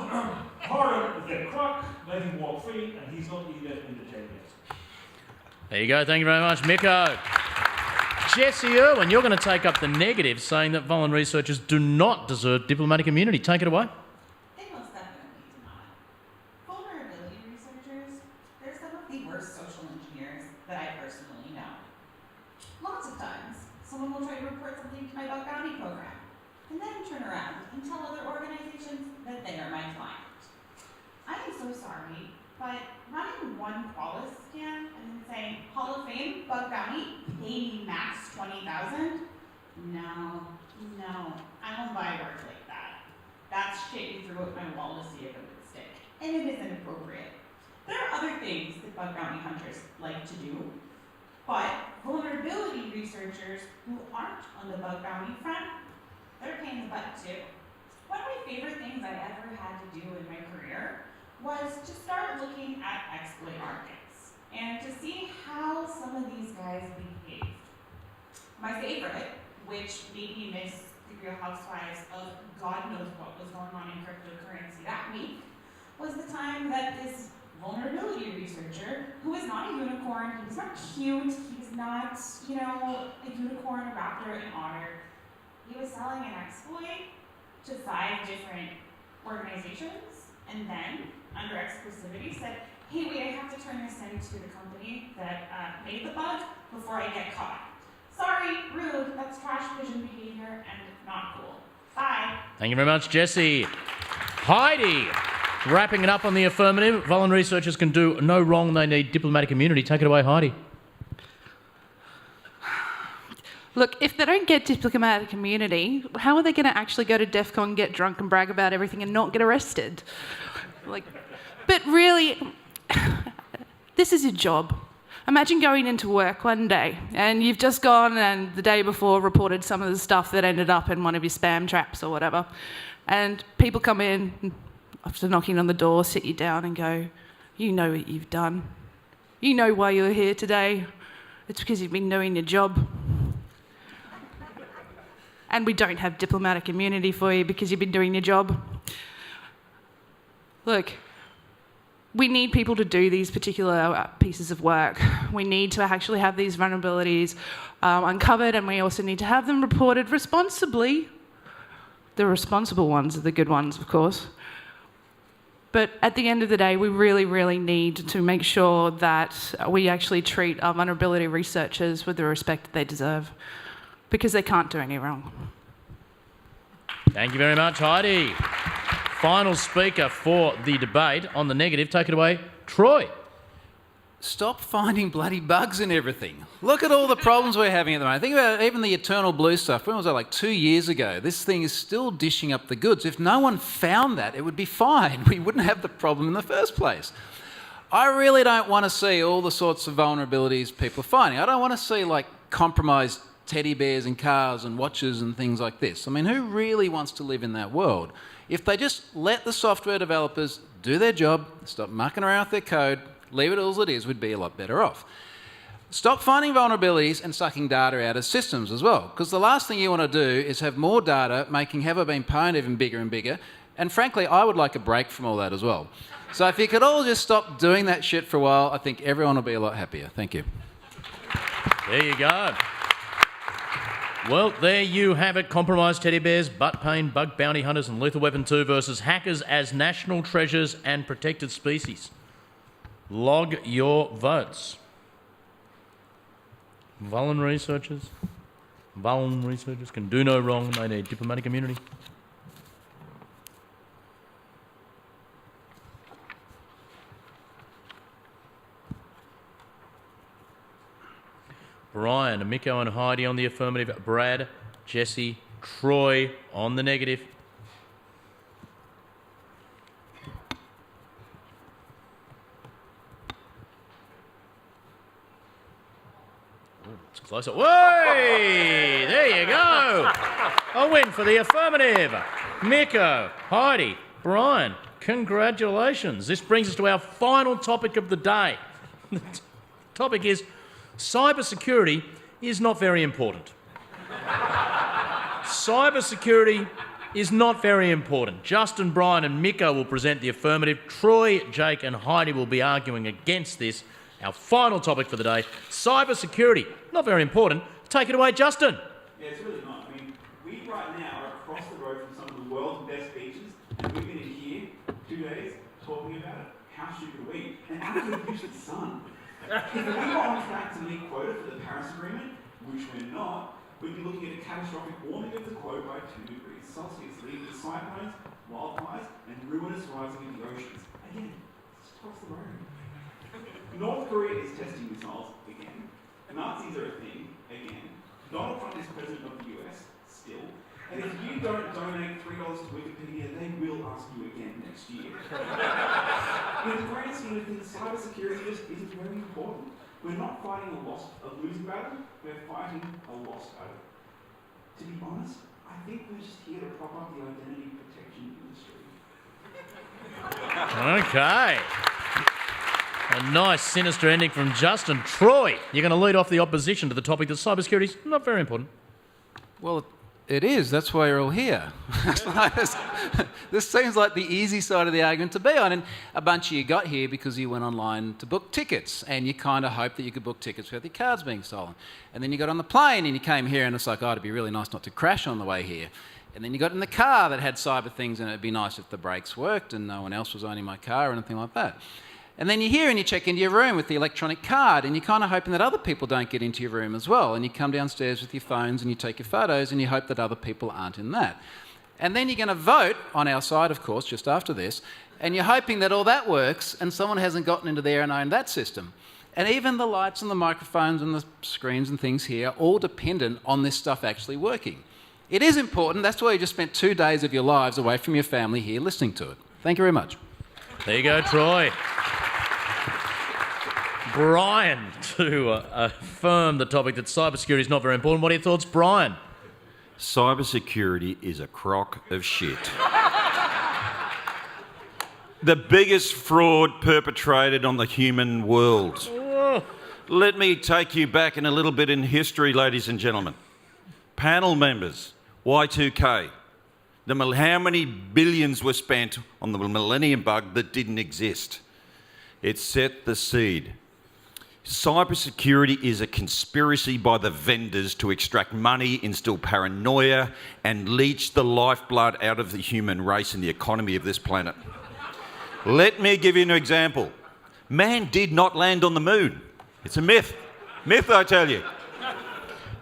pardon the crook, let him walk free, and he's not even in the jail yet. There you go. Thank you very much, Miko. Jesse Irwin, you're going to take up the negative, saying that vulnerable researchers do not deserve diplomatic immunity. Take it away. They most definitely do not. Vulnerability researchers, they're some of the worst social engineers that I personally know. Lots of times, someone will try to report something to my bug bounty program, and then turn around and tell other organizations that they are my client. I am so sorry, but running one Qualys scan and then saying, Hall of Fame, bug bounty, pay me max $20,000? No, I won't buy work like that. That's shit you threw at my wall to see if it would stick, and it isn't appropriate. There are other things that bug bounty hunters like to do, but vulnerability researchers who aren't on the bug bounty front, they're a pain in the butt too. One of my favorite things I ever had to do in my career was to start looking at exploit markets and to see how some of these guys behaved. My favorite, which made me miss the Real Housewives of God knows what was going on in cryptocurrency that week, was the time that this vulnerability researcher, who is not a unicorn, he was not cute, he was not, a unicorn, a raptor, an otter, he was selling an exploit to 5 different organizations, and then, under exclusivity, said, hey, wait, I have to turn this in to the company that made the bug before I get caught. Sorry, rude, that's trash vision behavior and not cool. Bye. Thank you very much, Jesse. Heidi, wrapping it up on the affirmative. Volun researchers can do no wrong. They need diplomatic immunity. Take it away, Heidi. Look, if they don't get diplomatic immunity, how are they going to actually go to DEF CON, get drunk and brag about everything and not get arrested? But really, this is your job. Imagine going into work one day and you've just gone and the day before reported some of the stuff that ended up in one of your spam traps or whatever. And people come in after knocking on the door, sit you down and go, you know what you've done. You know why you're here today. It's because you've been doing your job. And we don't have diplomatic immunity for you because you've been doing your job. Look, we need people to do these particular pieces of work. We need to actually have these vulnerabilities uncovered, and we also need to have them reported responsibly. The responsible ones are the good ones, of course. But at the end of the day, we really, really need to make sure that we actually treat our vulnerability researchers with the respect that they deserve, because they can't do any wrong. Thank you very much, Heidi. Final speaker for the debate on the negative. Take it away, Troy. Stop finding bloody bugs in everything. Look at all the problems we're having at the moment. Think about even the eternal blue stuff. When was that, like 2 years ago? This thing is still dishing up the goods. If no one found that, it would be fine. We wouldn't have the problem in the first place. I really don't want to see all the sorts of vulnerabilities people are finding. I don't want to see like compromised teddy bears in cars and watches and things like this. I mean, who really wants to live in that world? If they just let the software developers do their job, stop mucking around with their code, leave it as it is, we'd be a lot better off. Stop finding vulnerabilities and sucking data out of systems as well, because the last thing you want to do is have more data making have I been pwned even bigger and bigger, and frankly, I would like a break from all that as well. So if you could all just stop doing that shit for a while, I think everyone will be a lot happier. Thank you. There you go. Well, there you have it. Compromised teddy bears, butt pain, bug bounty hunters and Lethal Weapon 2 versus hackers as national treasures and protected species. Log your votes. Volun researchers can do no wrong. They need diplomatic immunity. Brian, Miko and Heidi on the affirmative. Brad, Jesse, Troy on the negative. It's closer. Way! There you go. A win for the affirmative. Miko, Heidi, Brian, congratulations. This brings us to our final topic of the day. The topic is cybersecurity is not very important. Cybersecurity is not very important. Justin, Brian and Miko will present the affirmative. Troy, Jake and Heidi will be arguing against this. Our final topic for the day, cybersecurity, not very important. Take it away, Justin. Yeah, it's really not. I mean, we right now are across the road from some of the world's best beaches, and we've been in here 2 days talking about it. How stupid are we? And how do we use the sun? If we were on track to meet quota for the Paris Agreement, which we're not, we'd be looking at a catastrophic warming of the quota by 2 degrees Celsius, leading to cyclones, wildfires, and ruinous rising in the oceans. Again, it's across the road. North Korea is testing missiles again. Nazis are a thing again. Donald Trump is president of the US still. And if you don't donate $3 to Wikipedia, they will ask you again next year. In the grand scheme of things, cybersecurity just isn't very important. We're not fighting a losing battle, we're fighting a lost battle. To be honest, I think we're just here to prop up the identity protection industry. Okay. A nice sinister ending from Justin. Troy, you're going to lead off the opposition to the topic that cybersecurity is not very important. Well, it is. That's why you're all here. This seems like the easy side of the argument to be on. And a bunch of you got here because you went online to book tickets and you kind of hoped that you could book tickets without your cards being stolen. And then you got on the plane and you came here and it's like, oh, it'd be really nice not to crash on the way here. And then you got in the car that had cyber things and it'd be nice if the brakes worked and no one else was owning my car or anything like that. And then you're here and you check into your room with the electronic card and you're kind of hoping that other people don't get into your room as well. And you come downstairs with your phones and you take your photos and you hope that other people aren't in that. And then you're going to vote on our side, of course, just after this, and you're hoping that all that works and someone hasn't gotten into there and owned that system. And even the lights and the microphones and the screens and things here are all dependent on this stuff actually working. It is important. That's why you just spent 2 days of your lives away from your family here listening to it. Thank you very much. There you go, Troy. Brian, to affirm the topic that cybersecurity is not very important. What are your thoughts, Brian? Cybersecurity is a crock of shit. The biggest fraud perpetrated on the human world. Let me take you back in a little bit in history, ladies and gentlemen. Panel members, Y2K. How many billions were spent on the millennium bug that didn't exist? It set the seed. Cybersecurity is a conspiracy by the vendors to extract money, instill paranoia, and leech the lifeblood out of the human race and the economy of this planet. Let me give you an example. Man did not land on the moon. It's a myth. Myth, I tell you.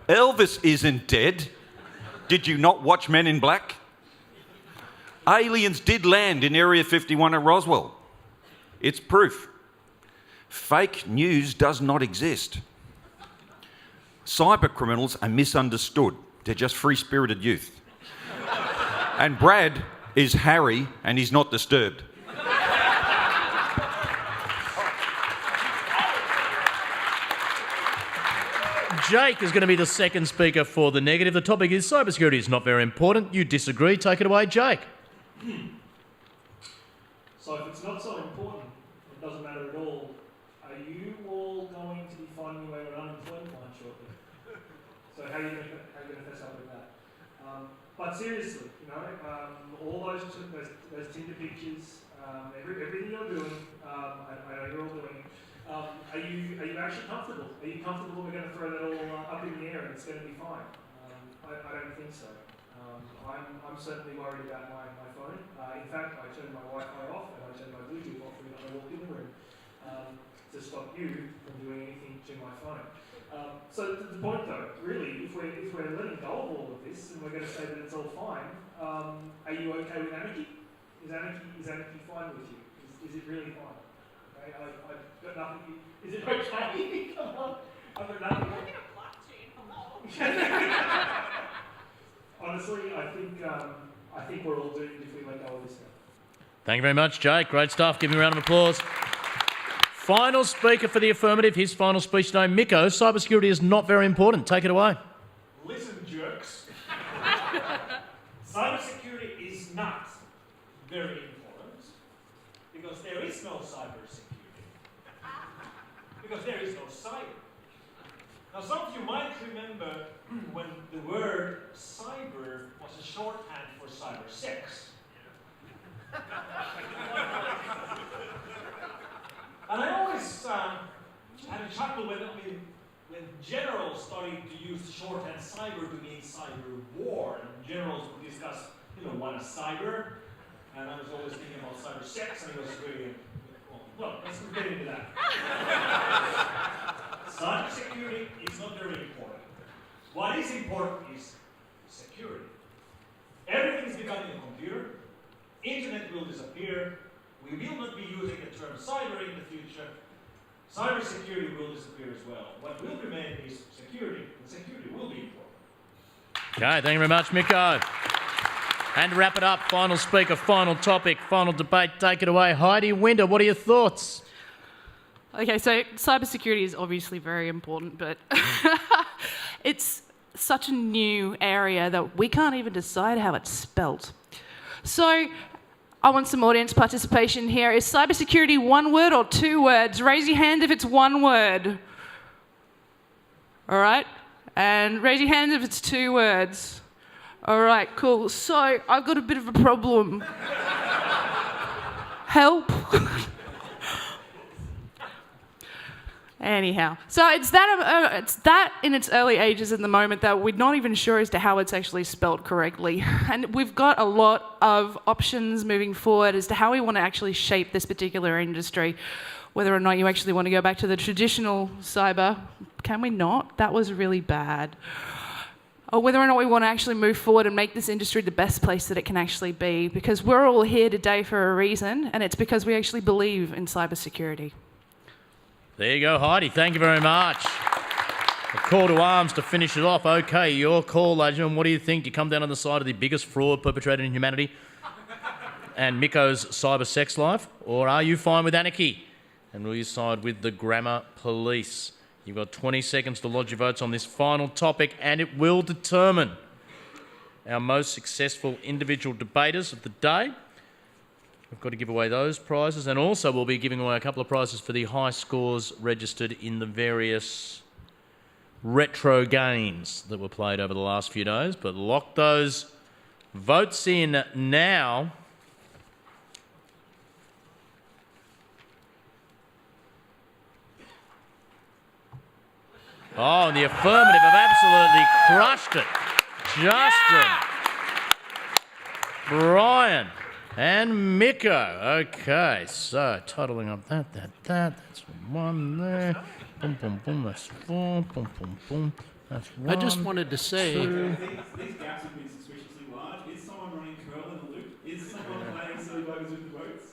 Elvis isn't dead. Did you not watch Men in Black? Aliens did land in Area 51 at Roswell. It's proof. Fake news does not exist. Cyber criminals are misunderstood. They're just free-spirited youth. And Brad is Harry and he's not disturbed. Jake is going to be the second speaker for the negative. The topic is cybersecurity is not very important. You disagree. Take it away, Jake. So if it's not so important, it doesn't matter at all, are you all going to be finding your way to an unemployment line shortly? So how are you going to fess up with that? But seriously, all those Tinder pictures, everything you're doing, I know you're all doing it. Are you actually comfortable? Are you comfortable we're going to throw that all up in the air and it's going to be fine? I don't think so. I'm certainly worried about my phone. In fact, I turned my Wi-Fi off and I turned my Bluetooth off when I walked in the room to stop you from doing anything to my phone. So the point though, really, if we're letting go of all of this and we're going to say that it's all fine, are you okay with anarchy? Is anarchy fine with you? Is it really fine? Okay, I've got nothing. Is it okay? Come on. I've got nothing. We're in a blockchain. Hello. Honestly, I think we're all doomed if we let go of this now. Thank you very much, Jake. Great stuff. Give him a round of applause. Final speaker for the affirmative. His final speech today, Miko. Cybersecurity is not very important. Take it away. Listen, jerks. Cybersecurity is not very important because there is no cybersecurity. Because there is no cyber. Now, some of you might remember when the word cyber was a shorthand for cyber sex. And I always had a chuckle when generals started to use the shorthand cyber to mean cyber war. And generals would discuss, what is cyber? And I was always thinking about cyber sex, and it was really, well, let's get into that. Cybersecurity is not very important. What is important is security. Everything is becoming a computer. Internet will disappear. We will not be using the term cyber in the future. Cybersecurity will disappear as well. What will remain is security, and security will be important. Okay, thank you very much, Miko. And to wrap it up, final speaker, final topic, final debate. Take it away. Heidi Winder, what are your thoughts? Okay, so cybersecurity is obviously very important, but it's such a new area that we can't even decide how it's spelt. So I want some audience participation here. Is cybersecurity one word or 2 words? Raise your hand if it's 1 word. All right. And raise your hand if it's 2 words. All right, cool. So I've got a bit of a problem. Help. Anyhow, so it's that in its early ages at the moment that we're not even sure as to how it's actually spelled correctly. And we've got a lot of options moving forward as to how we want to actually shape this particular industry, whether or not you actually want to go back to the traditional cyber. Can we not? That was really bad. or whether or not we want to actually move forward and make this industry the best place that it can actually be, because we're all here today for a reason, and it's because we actually believe in cybersecurity. There you go, Heidi. Thank you very much. A call to arms to finish it off. Okay, your call, ladies and gentlemen. What do you think? Do you come down on the side of the biggest fraud perpetrated in humanity and Miko's cyber sex life? Or are you fine with anarchy? And will you side with the grammar police? You've got 20 seconds to lodge your votes on this final topic, and it will determine our most successful individual debaters of the day. We've got to give away those prizes, and also we'll be giving away a couple of prizes for the high scores registered in the various retro games that were played over the last few days. But lock those votes in now. Oh, and the affirmative have absolutely crushed it. Justin, Brian, and Miko. Okay, so totaling up that's one there. Boom, boom, boom, that's four. Boom, boom, boom, that's one. I just wanted to say... These gaps have been suspiciously large. Is someone running curl in the loop? Is someone playing silly buggers with the votes?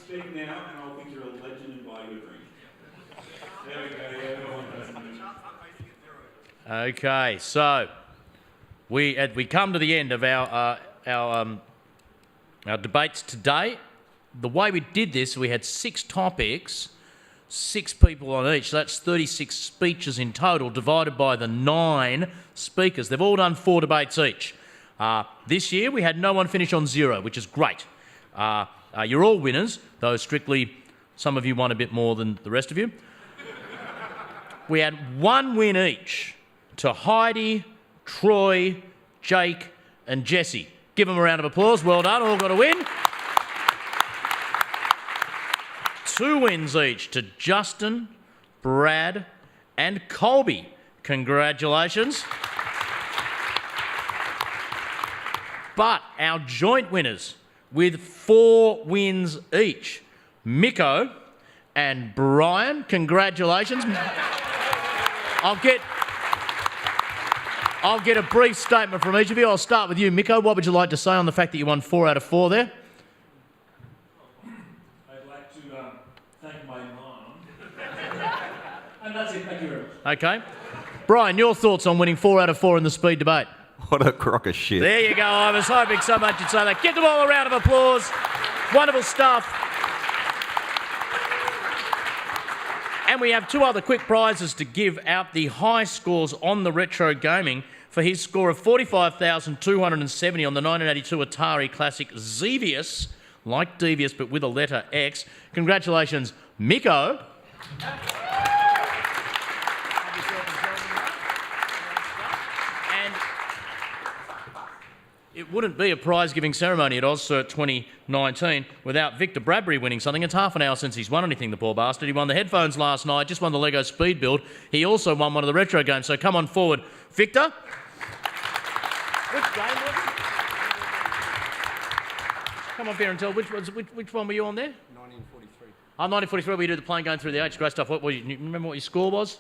Speak now, and I'll think you're a legend and buy you a drink. There we go, yeah, one person. Okay, so we come to the end of our debates today. The way we did this, we had 6 topics, 6 people on each. So that's 36 speeches in total, divided by the 9 speakers. They've all done 4 debates each. This year, we had no one finish on 0, which is great. You're all winners, though strictly some of you won a bit more than the rest of you. We had 1 win each to Heidi, Troy, Jake, and Jesse. Give them a round of applause. Well done. All got a win. 2 wins each to Justin, Brad, and Colby. Congratulations. But our joint winners with 4 wins each, Miko and Brian. Congratulations. I'll get a brief statement from each of you. I'll start with you, Miko. What would you like to say on the fact that you won 4 out of 4 there? I'd like to thank my mom. And that's it. Thank you very much. Okay. Brian, your thoughts on winning 4 out of 4 in the speed debate? What a crock of shit. There you go. I was hoping someone would say that. Give them all a round of applause. Wonderful stuff. And we have 2 other quick prizes to give out. The high scores on the retro gaming for his score of 45,270 on the 1982 Atari Classic Xevious, like Devious but with a letter X. Congratulations, Miko. And it wouldn't be a prize-giving ceremony at AusCERT 2019 without Victor Bradbury winning something. It's half an hour since he's won anything, the poor bastard. He won the headphones last night, just won the Lego Speed Build. He also won one of the retro games, so come on forward. Victor? Which game was it? Come up here and tell, which one were you on there? 1943. Oh, 1943, where you do the plane going through the H. Great stuff. You remember what your score was?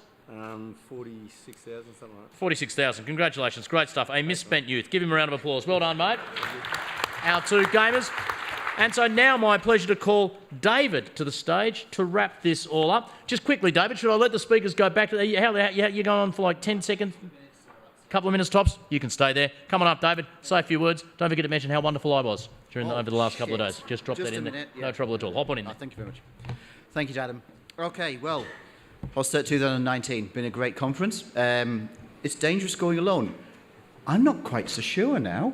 46,000, something like that. 46,000. Congratulations. Great stuff. A misspent youth. Give him a round of applause. Well done, mate. Our 2 gamers. And so now my pleasure to call David to the stage to wrap this all up. Just quickly, David, should I let the speakers go back to... You're going on for like 10 seconds? Couple of minutes tops? You can stay there. Come on up, David. Say a few words. Don't forget to mention how wonderful I was over the last couple of days. Just drop that in there. Yeah. No trouble at all. Hop on in there. Thank you very much. Thank you, Adam. Okay, well, AusCERT 2019, been a great conference. It's dangerous going alone. I'm not quite so sure now.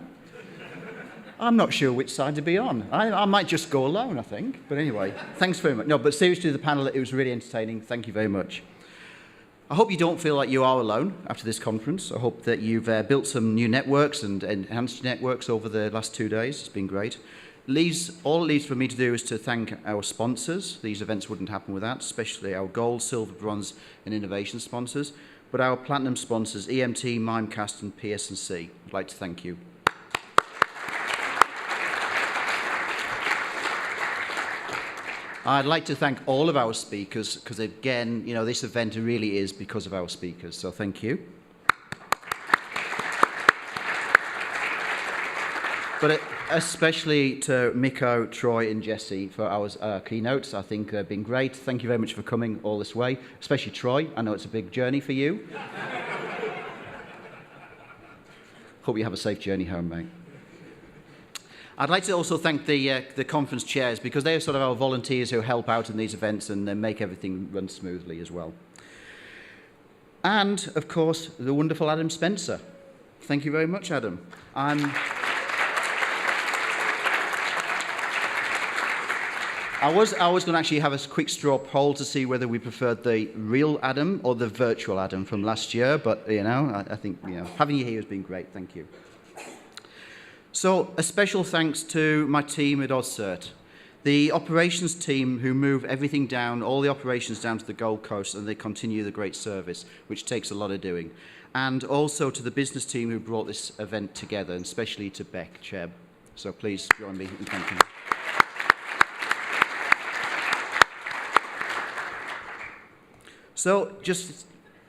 I'm not sure which side to be on. I might just go alone, I think. But anyway, thanks very much. No, but seriously, the panel, it was really entertaining. Thank you very much. I hope you don't feel like you are alone after this conference. I hope that you've built some new networks and enhanced networks over the last 2 days. It's been great. All it leaves for me to do is to thank our sponsors. These events wouldn't happen without, especially our gold, silver, bronze, and innovation sponsors. But our platinum sponsors, EMT, Mimecast, and PS&C. I'd like to thank you. I'd like to thank all of our speakers because, again, this event really is because of our speakers. So thank you. But especially to Miko, Troy, and Jesse for our keynotes. I think they've been great. Thank you very much for coming all this way, especially Troy. I know it's a big journey for you. Hope you have a safe journey home, mate. I'd like to also thank the conference chairs, because they are sort of our volunteers who help out in these events and make everything run smoothly as well. And, of course, the wonderful Adam Spencer. Thank you very much, Adam. I was going to actually have a quick straw poll to see whether we preferred the real Adam or the virtual Adam from last year, but, I think, having you here has been great. Thank you. So, a special thanks to my team at AusCERT, the operations team who move everything down, all the operations down to the Gold Coast, and they continue the great service, which takes a lot of doing. And also to the business team who brought this event together, and especially to Beck Cheb. So please join me in thanking them. So, just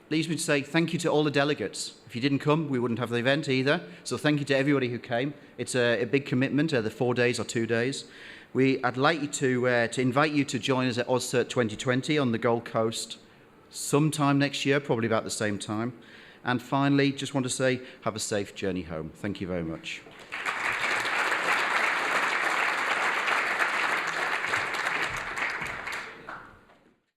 leaves me to say thank you to all the delegates. If you didn't come, we wouldn't have the event either. So thank you to everybody who came. It's a big commitment, the 4 days or 2 days. I'd like you to invite you to join us at AusCERT2020 on the Gold Coast sometime next year, probably about the same time. And finally, just want to say, have a safe journey home. Thank you very much.